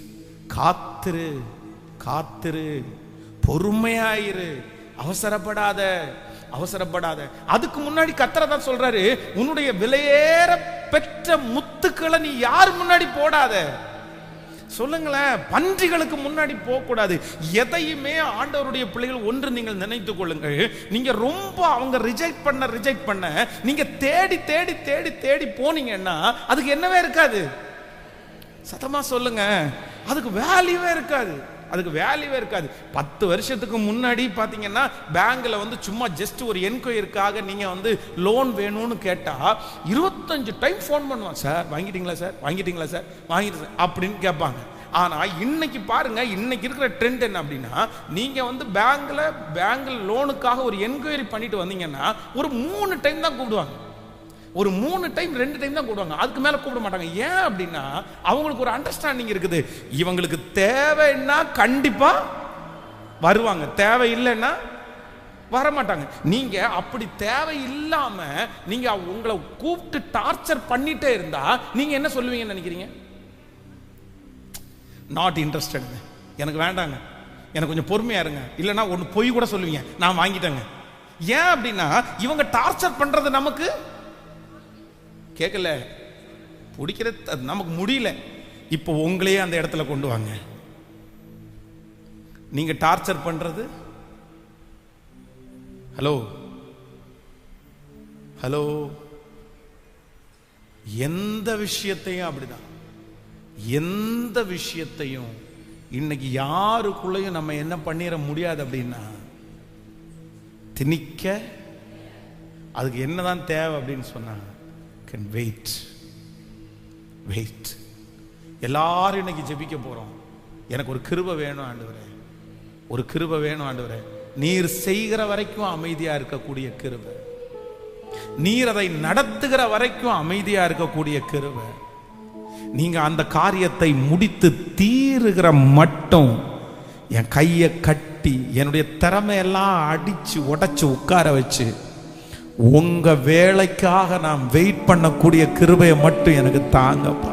காத்திரு, காத்திரு, பொறுமையாயிரு, அவசரப்படாத, அவசரப்படாத. அதுக்கு முன்னாடி கர்த்தர் தான் சொல்றாரு, உன்னுடைய விலையேற பெற்ற முத்துக்களை நீ யார் முன்னாடி போடாத. சொல்லுங்களேன், பன்றிகளுக்கு முன்னாடி போக கூடாது. எதையுமே ஆண்டவருடைய பிள்ளைகள் ஒன்று நீங்கள் நினைத்துக் கொள்ளுங்கள், நீங்க ரொம்ப அவங்க ரிஜெக்ட் பண்ண நீங்க தேடி தேடி தேடி தேடி போனீங்கன்னா அதுக்கு என்னவே இருக்காது. சத்தமா சொல்லுங்க, அதுக்கு வேல்யூவே இருக்காது, அதுக்கு வேல்யூவே இருக்காது. 10 வருஷத்துக்கு முன்னாடி பாத்தீங்கன்னா பேங்க்ல சும்மா ஜஸ்ட் ஒரு என்கொயரிக்காக நீங்க லோன் வேணும்னு கேட்டா 25 டைம் ஃபோன் பண்ணுவான், சார் வாங்கிட்டீங்களா சார், வாங்கிட்டீங்களா சார், வாங்கிட்டு அப்படின்னு கேட்பாங்க. ஆனா இன்னைக்கு பாருங்க, இன்னைக்கு இருக்கிற ட்ரெண்ட் என்ன அப்படின்னா, நீங்க பேங்க்ல லோனுக்காக ஒரு என்கொயரி பண்ணிட்டு வந்தீங்கன்னா ஒரு 3 டைம் தான் கூப்பிடுவாங்க, ஒரு 3 டைம் 2 டைம் தான் கூப்பிடுவாங்க, அதுக்கு மேல கூப்பிட மாட்டாங்க. ஏன் அப்படின்னா அவங்களுக்கு ஒரு அண்டர்ஸ்டாண்டிங் இருக்குது, இவங்களுக்கு தேவைன்னா கண்டிப்பா வருவாங்க, தேவை இல்லைன்னா வரமாட்டாங்க. நீங்க அப்படி தேவை இல்லாம நீங்க உங்களை கூப்பிட்டு டார்ச்சர் பண்ணிட்டே இருந்தா நீங்க என்ன சொல்லுவீங்கன்னு நினைக்கிறீங்க? நாட் இன்ட்ரெஸ்டட், எனக்கு வேண்டாங்க, எனக்கு கொஞ்சம் பொறுமையா இருங்க, இல்லைன்னா ஒன்று பொய் கூட சொல்லுவீங்க, நான் வாங்கிட்டேங்க. ஏன் அப்படின்னா இவங்க டார்ச்சர் பண்றது நமக்கு கேட்கல, பிடிக்கிறது நமக்கு முடியல. இப்போ உங்களையே அந்த இடத்துல கொண்டு வாங்க. நீங்க டார்ச்சர் பண்றது, ஹலோ ஹலோ, எந்த விஷயத்தையும் அப்படிதான், எந்த விஷயத்தையும் இன்னைக்கு யாருக்குள்ளேயும் நம்ம என்ன பண்ணிட முடியாது அப்படின்னா, திணிக்க அதுக்கு என்னதான் தேவை அப்படின்னு சொன்னா கேன் வெயிட். வெயிட். எல்லாரும் இன்னைக்கு ஜெபிக்க போறோம், எனக்கு ஒரு கிருபை வேணும் ஆண்டவரே, ஒரு கிருபை வேணும் ஆண்டவரே. நீர் செய்கிற வரைக்கும் அமைதியா இருக்கக்கூடிய கிருபை, நீர் அதை நடத்துகிற வரைக்கும் அமைதியா இருக்கக்கூடிய கிருபை, நீங்க அந்த காரியத்தை முடித்து தீருகிற மட்டும் என் கையை கட்டி என்னுடைய திறமையெல்லாம் அடிச்சு உடைச்சு உட்கார வச்சு உங்க வேலைக்காக நான் வெயிட் பண்ணக்கூடிய கிருபையை மட்டும் எனக்கு தாங்கப்பா.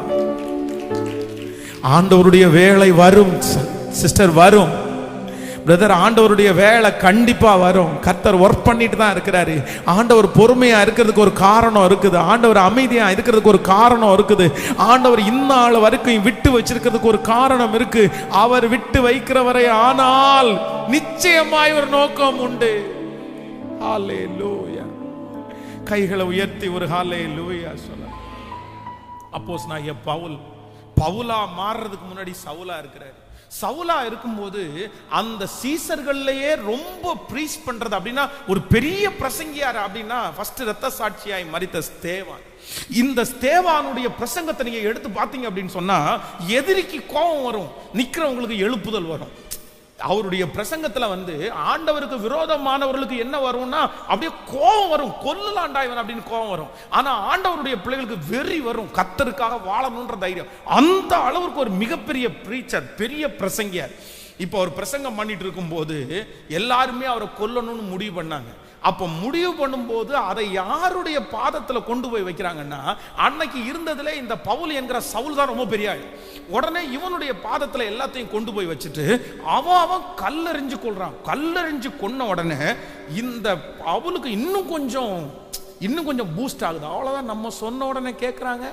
ஆண்டவருடைய வேலை வரும் சிஸ்டர், வரும் பிரதர், ஆண்டவருடைய வேலை கண்டிப்பா வரும். கர்த்தர் ஒர்க் பண்ணிட்டு தான் இருக்கிறாரு. ஆண்டவர் பொறுமையா இருக்கிறதுக்கு ஒரு காரணம் இருக்குது, ஆண்டவர் அமைதியா இருக்கிறதுக்கு ஒரு காரணம் இருக்குது, ஆண்டவர் இந்நாள் வரைக்கும் விட்டு வச்சிருக்கிறதுக்கு ஒரு காரணம் இருக்கு. அவர் விட்டு வைக்கிறவரை ஆனால் நிச்சயமாய் ஒரு நோக்கம் உண்டு. ஹல்லேலூயா. கைகளை உயர்த்தி ஒரு ஹல்லேலூயா சொல்ல. அப்போஸ்தலனாகிய பவுல் பவுலா மாறுறதுக்கு முன்னாடி சவுலா இருக்கிறார். சவுலா இருக்கும்போது அந்த சீசர்கள்லயே ரொம்ப பிரீச் பண்றது அப்படின்னா ஒரு பெரிய பிரசங்கியார் அப்படின்னா ஃபர்ஸ்ட் இரத்த சாட்சியாய் மரித்த ஸ்தேவான். இந்த ஸ்தேவானுடைய பிரசங்கத்தை நீங்க எடுத்து பார்த்தீங்க அப்படின்னு சொன்னா எதிரிக்கு கோபம் வரும், நிக்கிறவங்களுக்கு எழுப்புதல் வரும். அவருடைய பிரசங்கத்துல ஆண்டவருக்கு விரோதமானவர்களுக்கு என்ன வரும்னா அப்படியே கோபம் வரும், கொல்லலாண்டா இவன் அப்படின்னு கோபம் வரும். ஆனா ஆண்டவருடைய பிள்ளைகளுக்கு வெறி வரும், கர்த்தருக்காக வாழணும்ன்ற தைரியம். அந்த அளவுக்கு ஒரு மிகப்பெரிய பிரீச்சர், பெரிய பிரசங்கியார். இப்போ அவர் பிரசங்கம் பண்ணிட்டு இருக்கும் போது எல்லாருமே அவரை கொல்லணும்னு முடிவு பண்ணாங்க. அப்ப முடிவு பண்ணும்போது அதை யாருடைய பாதத்துல கொண்டு போய் வைக்கிறாங்கன்னா, அன்னைக்கு இருந்ததுல இந்த பவுல் என்கிற சவுல் தான் ரொம்ப பெரிய ஆள். உடனே இவனுடைய பாதத்துல எல்லாத்தையும் கொண்டு போய் வச்சுட்டு அவன் கல்லெறிஞ்சு கொள்றான். கல்லெறிஞ்சு கொன்ன உடனே இந்த பவுலுக்கு இன்னும் கொஞ்சம் பூஸ்ட் ஆகுது. அவ்வளவுதான், நம்ம சொன்ன உடனே கேட்கறாங்க,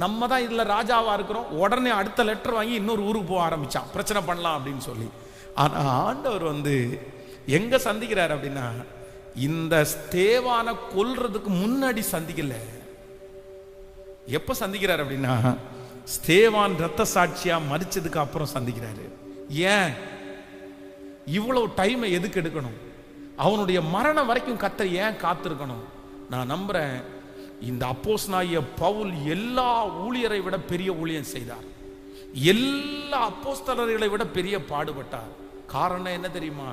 நம்ம தான் இதுல ராஜாவா இருக்கிறோம். உடனே அடுத்த லெட்டர் வாங்கி இன்னொரு ஊருக்கு போக ஆரம்பிச்சான், பிரச்சனை பண்ணலாம் அப்படின்னு சொல்லி. ஆனா ஆண்டவர் எங்க சந்திக்கிறார் அப்படின்னா, இந்த ஸ்தேவான கொல்றதுக்கு முன்னாடி சந்திக்கல. எப்ப சந்திக்கிறார் அப்படின்னா, ஸ்தேவான் இரத்த சாட்சியா மரிச்சதுக்கு அப்புறம் சந்திக்கிறாரு. ஏன் இவ்வளவு டைம் எதுக்கு எடுக்கணும்? அவனுடைய மரணம் வரைக்கும் கர்த்தர் ஏன் காத்திருக்கணும்? நான் நம்புறேன், இந்த அப்போஸ்தலனாகிய பவுல் எல்லா ஊழியரை விட பெரிய ஊழியம் செய்தார், எல்லா அப்போஸ்தலர்களை விட பெரிய பாடுபட்டார். காரணம் என்ன தெரியுமா?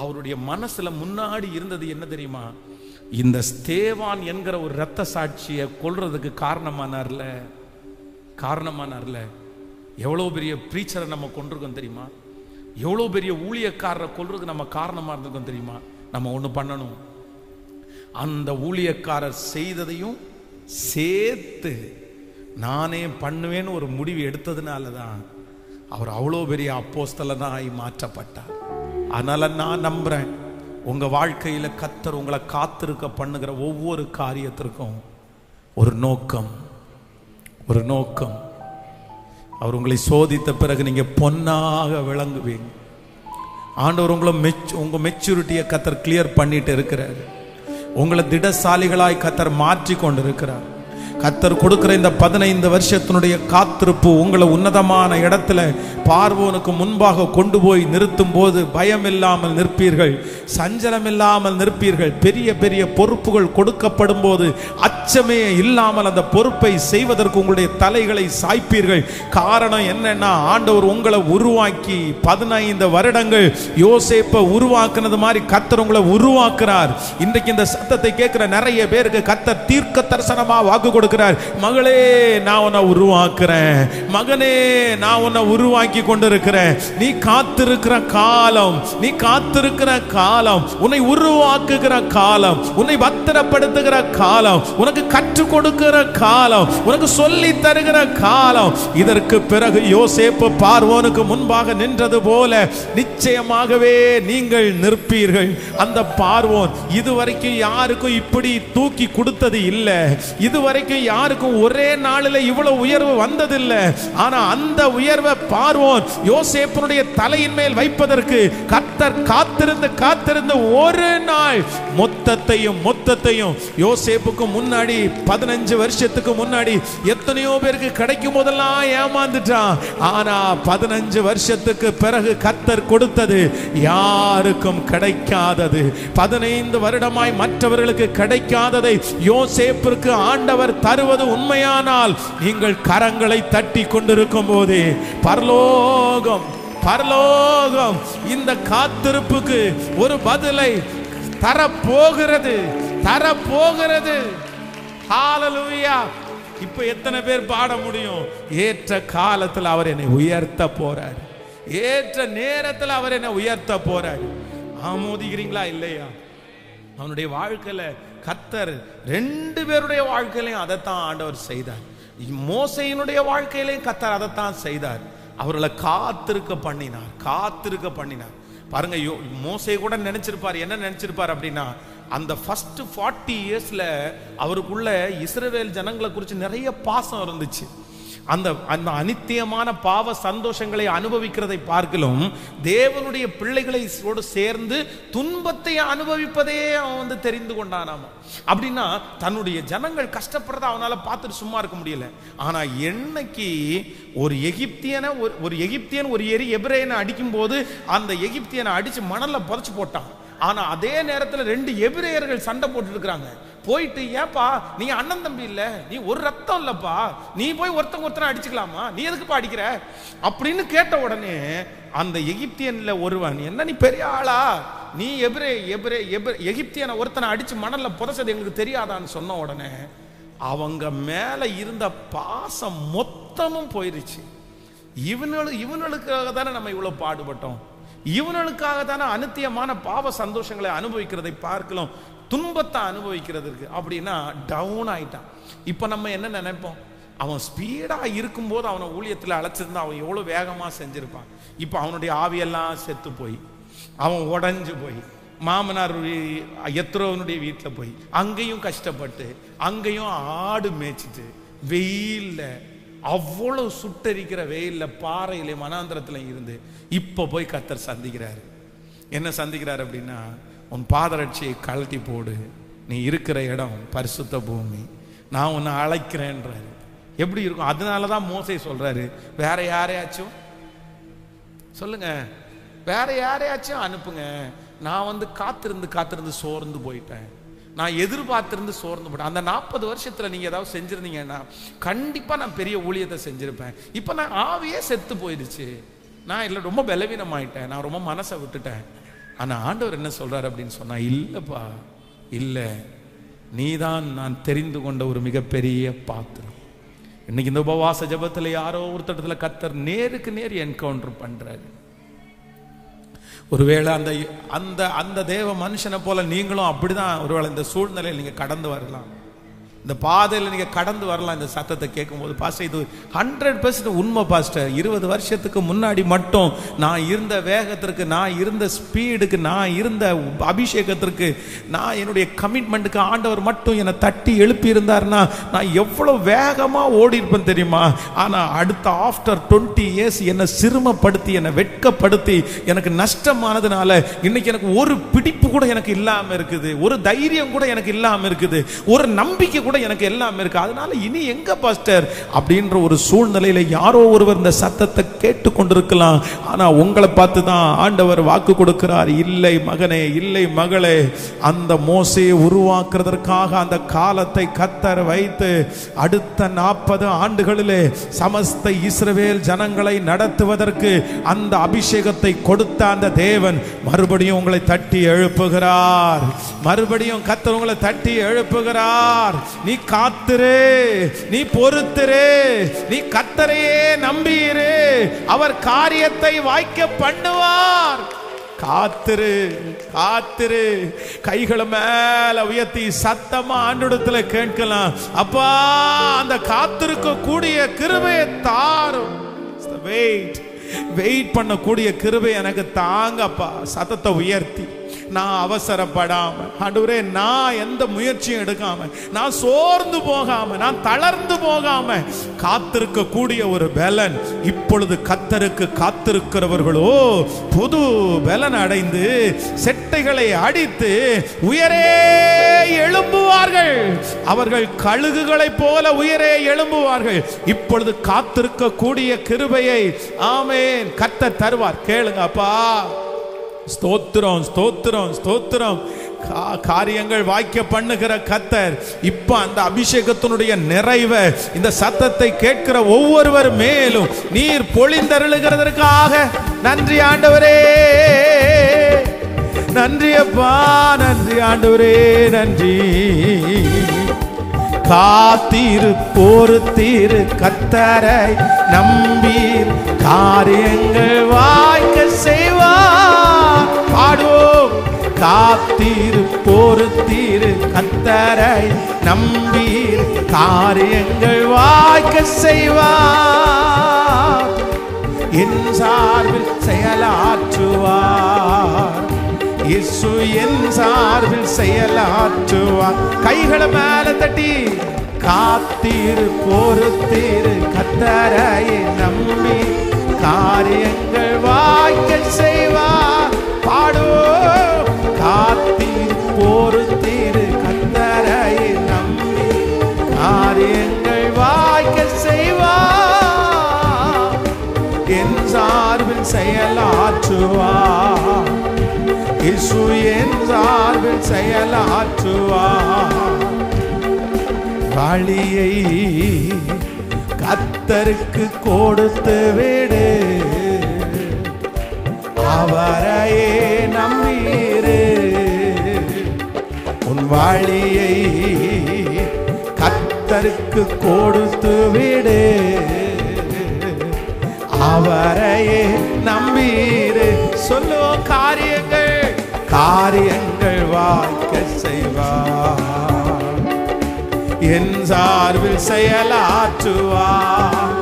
அவருடைய மனசுல முன்னாடி இருந்தது என்ன தெரியுமா? இந்த ஸ்தேவான் என்கிற ஒரு இரத்த சாட்சியை கொல்றதுக்கு காரணமானார்ல. எவ்வளவு பெரிய பிரீச்சரை நம்ம கொண்டிருக்கோம் தெரியுமா? எவ்வளவு பெரிய ஊழியக்காரரை கொல்றதுக்கு நம்ம காரணமா இருந்திருக்கோம் தெரியுமா? நம்ம ஒண்ணு பண்ணணும், அந்த ஊழியக்காரர் செய்ததையும் சேர்த்து நானே பண்ணுவேன்னு ஒரு முடிவு எடுத்ததுனாலதான் அவர் அவ்வளோ பெரிய அப்போஸ்தலனாய் மாற்றப்பட்டார். அதனால நான் நம்புறேன், உங்க வாழ்க்கையில கர்த்தர் உங்களை காத்திருக்க பண்ணுகிற ஒவ்வொரு காரியத்திற்கும் ஒரு நோக்கம். அவர் உங்களை சோதித்த பிறகு நீங்க பொன்னாக விளங்குவீங்க. ஆண்டவர் உங்க மெச்சூரிட்டியை கர்த்தர் கிளியர் பண்ணிட்டு இருக்கிறார். உங்களை திடசாலிகளாய் கர்த்தர் மாற்றி கொண்டு இருக்கிறார். கர்த்தர் கொடுக்கிற இந்த 15 வருஷத்தினுடைய காத்திருப்பு உங்களை உன்னதமான இடத்துல பார்வோனுக்கு முன்பாக கொண்டு போய் நிறுத்தும் போது பயம் இல்லாமல் நிற்பீர்கள், சஞ்சலம் இல்லாமல் நிற்பீர்கள். பெரிய பெரிய பொறுப்புகள் கொடுக்கப்படும் போது அச்சமே இல்லாமல் அந்த பொறுப்பை செய்வதற்கு உங்களுடைய தலைகளை சாய்ப்பீர்கள். காரணம் என்னன்னா, ஆண்டவர் உங்களை உருவாக்கி 15 வருடங்கள் யோசேப்பை உருவாக்குனது மாதிரி கர்த்தர் உங்களை உருவாக்குறார். இன்றைக்கு இந்த சத்தத்தை கேட்கிற நிறைய பேருக்கு கர்த்தர் தீர்க்க தரிசனமா வாக்கு கொடுக்கிறார். மகளே, நான் உன்னை உருவாக்குறேன். மகனே, நான் உன்னை உருவாக்கி கொண்டிருக்கிறேன். நீ காத்திருக்கிற காலம், நீ காத்திருக்கிற காலம், உன்னை உருவாக்குகிற காலம், உன்னை பத்திரப்படுத்துகிற காலம், உனக்கு கற்றுக் கொடுக்கிற காலம், உனக்கு சொல்லி தருகிற காலம். இதற்கு பிறகு யோசேப்பு பார்வோனுக்கு முன்பாக நின்றது போல நிச்சயமாகவே நீங்கள் நிற்பீர்கள். அந்த பார்வோன் இதுவரைக்கும் யாருக்கும் இப்படி தூக்கி கொடுத்தது இல்லை. இதுவரைக்கும் யாருக்கும் ஒரே நாளில் இவ்வளவு உயர்வு வந்ததில்லை. ஆனா அந்த உயர்வை பார்வோன் யோசேப்பினுடைய தலையின் மேல் வைப்பதற்கு கர்த்தர் காத்திருந்து ஒரு நாள் மொத்தத்தையும் யோசேப்புக்கு முன்னாடி 15 வருஷத்துக்கு முன்னாடி எத்தனையோ பேருக்கு கிடைக்கும் போதெல்லாம் ஏமாந்துட்டான். ஆனா 15 வருஷத்துக்கு பிறகு கர்த்தர் கொடுத்தது யாருக்கும் கிடைக்காதது. 15 வருடமாய் மற்றவர்களுக்கு கிடைக்காததை யோசேப்பிற்கு ஆண்டவர் தருவது உண்மையானால் நீங்கள் கரங்களை தட்டி கொண்டிருக்கும் போதே பரலோகம் இந்த காத்திருப்புக்கு ஒரு பதிலை தரப்போகிறது. ஹல்லேலூயா. இப்ப எத்தனை பேர் பாட முடியும்? ஏற்ற காலத்தில் அவர் என்னை உயர்த்த போறார். ஏற்ற நேரத்தில் அவர் என்னை உயர்த்த போறார். ஆமோதிக்கிறீங்களா இல்லையா? அவனுடைய வாழ்க்கையில கர்த்தர் 2 பேருடைய வாழ்க்கையிலையும் அதைத்தான் ஆண்டவர் செய்தார். மோசேயினுடைய வாழ்க்கையிலையும் கர்த்தர் அதைத்தான் செய்தார். அவர்களை காத்திருக்க பண்ணினார். பாருங்க, மோசே கூட நினைச்சிருப்பார். என்ன நினைச்சிருப்பார் அப்படின்னா, அந்த ஃபர்ஸ்ட் 40 இயர்ஸ்ல அவருக்குள்ள இஸ்ரவேல் ஜனங்களை குறித்து நிறைய பாசம் இருந்துச்சு. அந்த அனித்தியமான பாவ சந்தோஷங்களை அனுபவிக்கிறதை பார்க்கலும் தேவனுடைய பிள்ளைகளை சேர்ந்து துன்பத்தை அனுபவிப்பதே அவன் தெரிந்து கொண்டானாமா. அப்படின்னா தன்னுடைய ஜனங்கள் கஷ்டப்படுறத அவனால பார்த்துட்டு சும்மா இருக்க முடியல. ஆனா என்னைக்கு ஒரு எகிப்தியன் ஒரு எபிரேயனை அடிக்கும் போது அந்த எகிப்தியனை அடிச்சு மணல்ல புதைச்சு போட்டான். ஆனா அதே நேரத்தில் 2 எபிரேயர்கள் சண்டை போட்டு இருக்கிறாங்க. போயிட்டு, ஏப்பா நீ அண்ணன் தம்பி இல்ல, நீ ஒரு ரத்தம் இல்லப்பா, நீ போய் ஒருத்தனை அடிச்சுக்கலாமா, நீ எதுக்குப்பா அடிக்கிற அப்படின்னு கேட்ட உடனே அந்த எகிப்தியன்ல ஒருவன், என்ன நீ பெரிய ஆளா, நீ எகிப்தியனை ஒருத்தனை அடிச்சு மணல்ல புதைச்சது எங்களுக்கு தெரியாதான்னு சொன்ன உடனே அவங்க மேல இருந்த பாசம் மொத்தமும் போயிருச்சு. இவனுக்காக தானே நம்ம இவ்வளவு பாடுபட்டோம், இவனுக்காக தானே அனித்தியமான பாவ சந்தோஷங்களை அனுபவிக்கிறதை பார்க்கலாம், துன்பத்தை அனுபவிக்கிறதுக்கு அப்படின்னா டவுன் ஆயிட்டான். இப்ப நம்ம என்ன நினைப்போம்? அவன் ஸ்பீடா இருக்கும்போது அவனை ஊழியத்தில் அழைச்சிருந்தா அவன் எவ்வளவு வேகமா செஞ்சிருப்பான். இப்ப அவனுடைய ஆவியெல்லாம் செத்து போய் அவன் உடஞ்சு போய் மாமனார் எத்ரோவனுடைய வீட்டில் போய் அங்கேயும் கஷ்டப்பட்டு அங்கேயும் ஆடு மேய்ச்சிட்டு வெயில்ல அவ்வளவு சுட்டரிக்கிற வெயில்ல பாறையில மனாந்திரத்துல இருந்து இப்ப போய் கர்த்தர் சந்திக்கிறாரு. என்ன சந்திக்கிறார் அப்படின்னா, உன் பாதரட்சியை கழட்டி போடு, நீ இருக்கிற இடம் பரிசுத்த பூமி, நான் உன்னை அழைக்கிறேன்றாரு. எப்படி இருக்கும்? அதனாலதான் மோசே சொல்றாரு, வேற யாரையாச்சும் சொல்லுங்க, வேற யாரையாச்சும் அனுப்புங்க. நான் காத்திருந்து சோர்ந்து போயிட்டேன், நான் எதிர்பார்த்திருந்து சோர்ந்து போட்டேன். அந்த 40 வருஷத்துல நீங்க ஏதாவது செஞ்சிருந்தீங்கன்னா கண்டிப்பா நான் பெரிய ஊழியத்தை செஞ்சிருப்பேன். இப்ப நான் ஆவியே செத்து போயிடுச்சு, நான் இல்லை ரொம்ப பலவீனம் ஆயிட்டேன், நான் ரொம்ப மனசை விட்டுட்டேன். ஆனா ஆண்டவர் என்ன சொல்றாரு அப்படின்னு சொன்னா, இல்லப்பா இல்ல, நீதான் நான் தெரிந்து கொண்ட ஒரு மிகப்பெரிய பாத்திரம். இன்னைக்கு இந்த உபவாச ஜபத்துல யாரோ ஒருத்தடத்துல கர்த்தர் நேருக்கு நேர் என்கவுண்டர் பண்றாரு. ஒருவேளை அந்த அந்த அந்த தேவ மனுஷனை போல நீங்களும் அப்படிதான் ஒருவேளை இந்த சூழ்நிலையில் நீங்க கடந்து வரலாம், இந்த பாதையில் நீங்க கடந்து வரலாம். இந்த சத்தத்தை கேட்கும் போது, பாஸ்டர் இது 100% உண்மை பாஸ்டர், 20 வருஷத்துக்கு முன்னாடி மட்டும் நான் இருந்த வேகத்திற்கு, நான் இருந்த ஸ்பீடுக்கு, நான் இருந்த அபிஷேகத்திற்கு, நான் என்னுடைய கமிட்மெண்ட்டுக்கு ஆண்டவர் மட்டும் என்னை தட்டி எழுப்பி இருந்தார்னா நான் எவ்வளவு வேகமா ஓடி இருப்பேன் தெரியுமா? ஆனா அடுத்த ஆஃப்டர் 20 இயர்ஸ் என்னை சிறுமப்படுத்தி, என்னை வெட்கப்படுத்தி, எனக்கு நஷ்டமானதுனால இன்னைக்கு எனக்கு ஒரு பிடிப்பு கூட எனக்கு இல்லாம இருக்குது, ஒரு தைரியம் கூட எனக்கு இல்லாம இருக்குது, ஒரு நம்பிக்கை கூட எனக்கு எல்லாம் இருக்கு. அதனால இனி எங்க பாஸ்டர் அப்படின்ற ஒரு சூழ்நிலையில யாரோ ஒருவர் இந்த சத்தத்தை கேட்டு கொண்டிருக்கலாம். ஆனா உங்களை பார்த்து தான் ஆண்டவர் வாக்கு கொடுக்கிறார், இல்லை மகனே, இல்லை மகளே, அந்த மோசேயை உருவாக்குறதற்காக அந்த காலத்தை கர்த்தர் வைத்து அடுத்த 40 ஆண்டுகளிலே சமஸ்த இஸ்ரவேல் ஜனங்களை நடத்துவதற்கு அந்த அபிஷேகத்தை கொடுத்த அந்த தேவன் மறுபடியும் உங்களை தட்டி எழுப்புகிறார். மறுபடியும் கர்த்தர் உங்களை தட்டி எழுப்புகிறார். நீ காத்திரு, நீ பொறுத்திரு, நீ கர்த்தரையே நம்பியிரு, அவர் காரியத்தை வாய்க்க பண்ணுவார். காத்திரு, காத்திரு. கைகளை மேல உயர்த்தி சத்தமா ஆண்டவரிடத்துல கேட்கலாம். அப்பா, அந்த காத்திருக்க கூடிய கிருபையை தாரும். வெயிட் பண்ணக்கூடிய கிருபை எனக்கு தாங்கப்பா. சத்தத்தை உயர்த்தி நான் அவசரப்படாம, ஆண்டவரே, நான் எந்த முயற்சியும் எடுக்காம, நான் சோர்ந்து போகாம, நான் தளர்ந்து போகாம காத்திருக்க கூடிய ஒரு பலன் இப்பொழுது கர்த்தருக்கு காத்திருக்கிறவர்களோ புது பலன் அடைந்து செட்டைகளை அடித்து உயரே எழும்புவார்கள். அவர்கள் கழுகுகளைப் போல உயரே எழும்புவார்கள். இப்பொழுது காத்திருக்க கூடிய கிருபையை ஆமென் கர்த்தர் தருவார். கேளுங்க அப்பா. ஸ்தோத்திரம், ஸ்தோத்திரம், ஸ்தோத்திரம். காரியங்கள் வாய்க்க பண்ணுகிற கர்த்தர் இப்ப அந்த அபிஷேகத்தினுடைய நிறைவை இந்த சத்தத்தை கேட்கிற ஒவ்வொருவர் மேலும் நீர் பொழிந்தருளுகிறதற்காக நன்றி ஆண்டவரே. நன்றி அப்பா, நன்றி ஆண்டவரே, நன்றி. காத்தீரு, பொறுத்தீரு, கர்த்தரை நம்பீர், காரியங்கள் வாய்க்க செய்வார். பாடுவோம். காத்தீரு, பொறுத்தீரு, கர்த்தரை நம்பீர், காரியங்கள் வாய்க்க செய்வார். என் சார்பில் செயலாற்றுவார். இயேசு என் சார்பில் செயலாற்றுவார். கைகளை மேல தட்டி காத்தீரு, பொறுத்தீரு, கர்த்தரை நம்பி, காரியங்கள் வாய்க்க செய்வார். பாடுவோம். காத்தீரு, பொறுத்தீரு, கர்த்தரை நம்பி, காரியங்கள் வாய்க்க செய்வார். என் சார்பில் செயலாற்றுவார். இயேசு என் சார்பில் செயலாற்றுவார். வழியை கர்த்தருக்கு கொடுத்து விடு, அவரையே நம்பீரு. உன் வழியை கர்த்தருக்கு கொடுத்து விடு, அவரையே நம்பீரு. சொல்லுவோம். காரியங்கள், காரியங்கள் வாய்க்க செய்வார். என் சார்பில் செயலாற்றுவார்.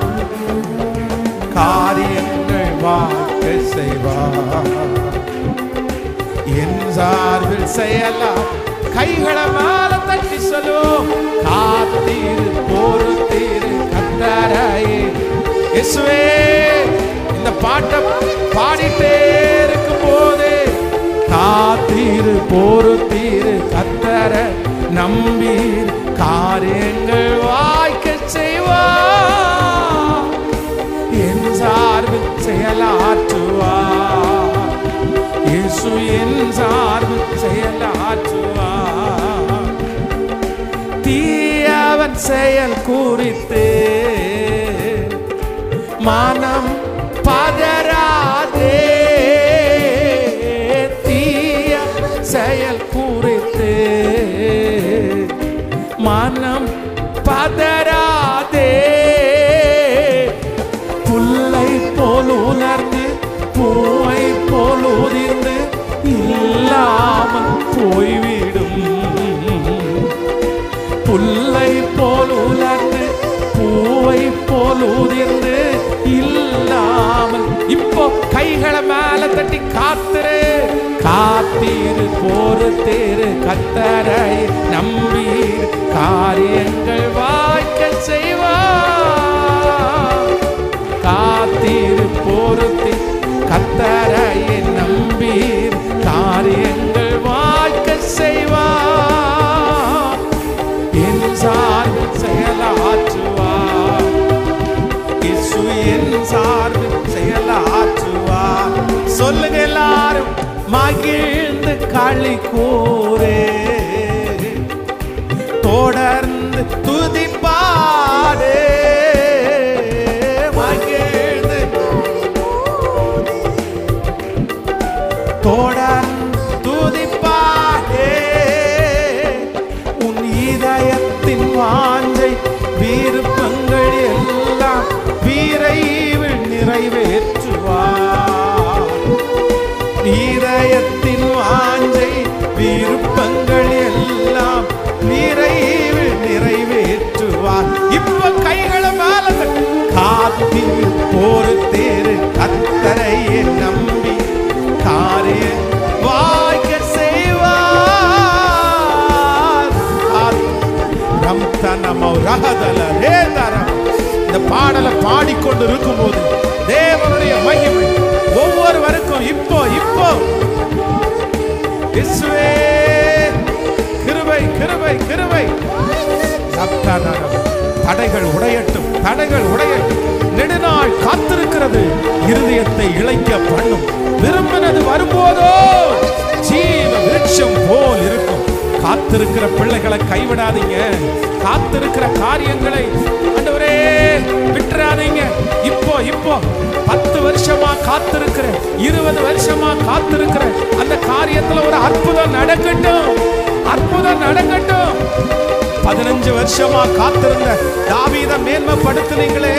காரியங்கள் வாய்க்க செய்வார். என் சார்பில் செயலா. கைகளை மேல தட்டி சொல்லுவோம். காத்தீரு, பொறுத்தீரு, கர்த்தரை. இயேசுவே, இந்த பாட்டை பாடிட்டே இருக்கும் போது காத்தீரு, பொறுத்தீரு, கர்த்தரை நம்பீர், காரியங்கள் வாய்க்க செய்வார். என் சார்பில் செயலாற்றுவார். இயேசு என் சார்பில் செயலாற்றுவார். தீயவன் செயல் குறித்து மனம் பதறாதே. தீய செயல் குறித்து மனம் பதறாதே. புல்லை போல் உலர்ந்து பூவை போல் உதிர்ந்து இல்லாமல் போய்விடும். புல்லை போல் உலர்ந்து பூவை போல் உதிர்ந்து இல்லாமல். இப்போ கைகளை மேல தட்டி காத்திரு. காத்தீரு, பொறுத்தீரு, கர்த்தரை நம்பீர், காரியங்கள் வாய்க்க செய்வார். காத்தீரு, பொறுத்தீர், கர்த்தரை நம்பீர், காரியங்கள் வாய்க்க செய்வார். என் சார்பில் செயலாற்றுவார். இயேசு என் சார்பில் செயலாற்றுவார். சொல்லுங்க எல்லாரும். மகிழ்ந்து களி கூரே, தொடர்ந்து துதிப்பாடே. மகிழ்ந்து தொடர்ந்து துதிப்பாடே. உன் இதயத்தின் நிறைவேற்றுவார். இதயத்தின் வாஞ்சை விருப்பங்கள் எல்லாம் விரைவில் நிறைவேற்றுவார். இப்ப கைகளை மேல காத்தில் பொறுத்தேறு கர்த்தரையே நம்பி காரியம் வாய்க்க செய்வார். இந்த பாடலை பாடிக்கொண்டு இருக்கும் போது தேவனுடைய மகிமை ஒவ்வொருவருக்கும் இப்போ இப்போ கிருபை கிருபை கிருபை. தடைகள் உடையட்டும், தடைகள் உடையட்டும். நெடுநாள் காத்திருக்கிறது இருதயத்தை இளைக்க பண்ணும். விரும்பினது வரும்போதோ ஜீவ விருட்சம் போல் இருக்கும். காத்திருக்கிற பிள்ளைகளை கைவிடாதீங்க. காத்திருக்கிற காரியங்களை ஆண்டவரே விட்டுறாதீங்க. இப்போ இப்போ 10 வருஷமா காத்திருக்கிற, 20 வருஷமா காத்திருக்கிற அந்த காரியத்துல ஒரு அற்புதம் நடக்கட்டும், அற்புதம் நடக்கட்டும். 15 வருஷமா காத்திருந்த தாவீதை மேன்மைப்படுத்தினீங்களே,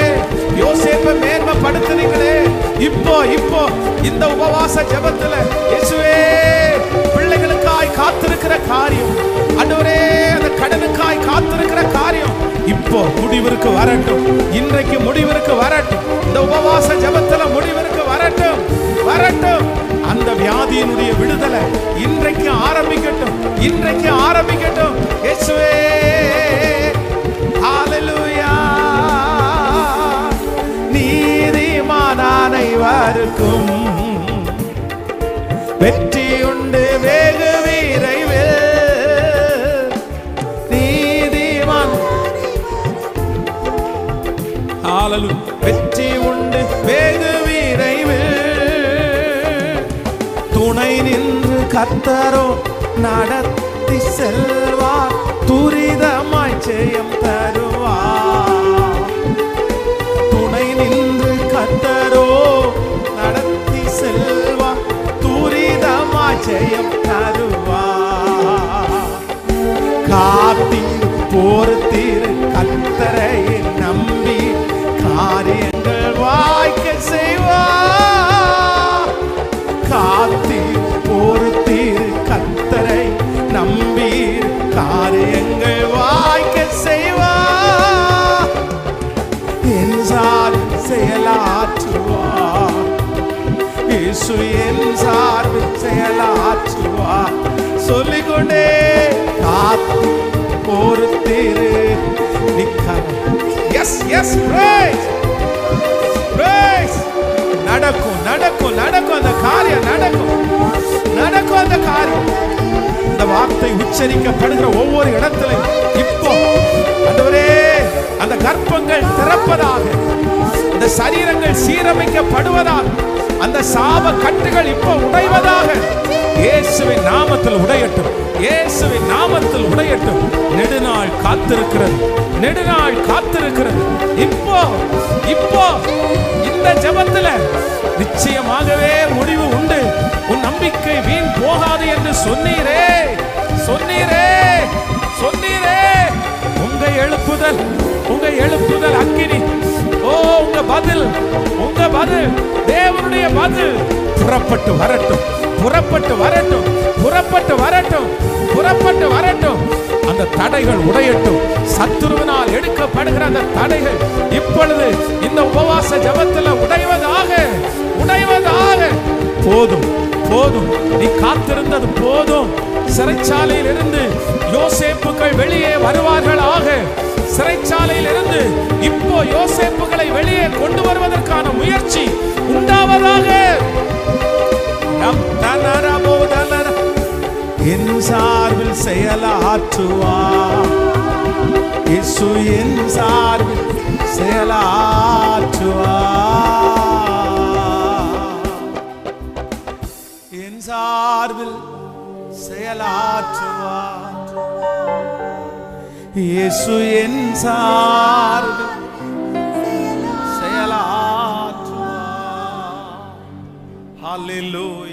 யோசேப்பை மேன்மைப்படுத்தினீங்களே. இப்போ இப்போ இந்த உபவாச ஜெபத்துல இயேசுவே பிள்ளைகளுக்காய் காத்திருக்கிற காரியம், ஆண்டவரே அந்த கடனுக்காய் காத்திருக்கிற காரியம் இப்போ முடிவிற்கு வரட்டும். இன்றைக்கு முடிவிற்கு வரட்டும். இந்த உபவாச ஜெபத்துல முடிவிற்கு வரட்டும், வரட்டும். அந்த வியாதியினுடைய விடுதலை இன்றைக்கு ஆரம்பிக்கட்டும், இன்றைக்கு ஆரம்பிக்கட்டும். இயேசுவே ஹalleluya. நீதிமான் அனைவருக்கும் வெற்றி உண்டு வெகு விரைவில். நீதிமான் ஹalleluya வெற்றி உண்டு வெகு விரைவில். துணை நின்று கர்த்தரோ நடத்தி செல்வார், துரிதமாய் ஜெயம் தருவார். துணை நின்று கர்த்தரோ நடத்தி செல்வார், துரிதமாய் ஜெயம் தருவார். காத்தீர் பொறுத்தீர் கர்த்தரையை நம்பி காரியங்கள் வாய்க்க செய்வார். காத்தீர் பொறுத்தீர் கர்த்தரை நம்பீர் காரியங்கள் வாய்க்க செய்வார். என் சார்பில் செயலாற்றுவார் இயேசு, என் சார்பில் செயலாற்றுவார். சொல்லிக்கொண்டே காத்து பொறுத்தீர் எஸ் எஸ் பிரைஸ் பிரைஸ். நடக்கும் நடக்கும் நடக்கும் அந்த காரியம், நடக்கும் நடக்கும் அந்த காரியம். இந்த வார்த்தை உச்சரிக்கப்படுகிற ஒவ்வொரு இடத்திலும் இப்போ ஆண்டவரே அந்த கர்ப்பங்கள் திறப்பதாக, அந்த சரீரங்கள் சீரமைக்கப்படுவதாக, அந்த சாப கட்டுகள் இப்போ உடைவதாக. இயேசுவின் நாமத்தில் உடையட்டும், இயேசுவின் நாமத்தில் உடையட்டும். நெடுநாள் காத்திருக்கிறது, நெடுநாள் காத்திருக்கிறது. இப்போ இப்போ இந்த ஜெபத்துல நிச்சயமாகவே முடிவு உண்டு. உன் நம்பிக்கை வீண் போகாது என்று சொன்னீரே, சொன்னீரே, சொன்னீரே. உங்க எழுப்புதல், உங்க எழுப்புதல் அக்கினி. ஓ உங்க பதில், உங்க பதில், தேவனுடைய பதில் புறப்பட்டு வரட்டும், புறப்பட்டு வரட்டும், புறப்பட்டு வரட்டும், புறப்பட்டு வரட்டும். அந்த தடைகள் உடையட்டும். சத்துருவினால் எடுக்கப்படுகிற அந்த தடைகள் இப்பொழுது இந்த உபவாச ஜெபத்தில் உடைவதாக, உடைவதாக. போதும் போதும், நீ காத்திருந்தது போதும். சிறைச்சாலையில் இருந்து யோசேப்புகள் வெளியே வருவார்களாக. சிறைச்சாலையில் இருந்து இப்போ யோசேப்புகளை வெளியே கொண்டு வருவதற்கான முயற்சி உண்டாவதாக. என் சார்பில் செயலாற்றுவார் இயேசு, என் சார்பில் செயலாற்றுவார். என் சார்பில் செயலாற்றுவார் இயேசு, என் சார்பில் செயலாற்றுவார். ஹல்லேலூயா.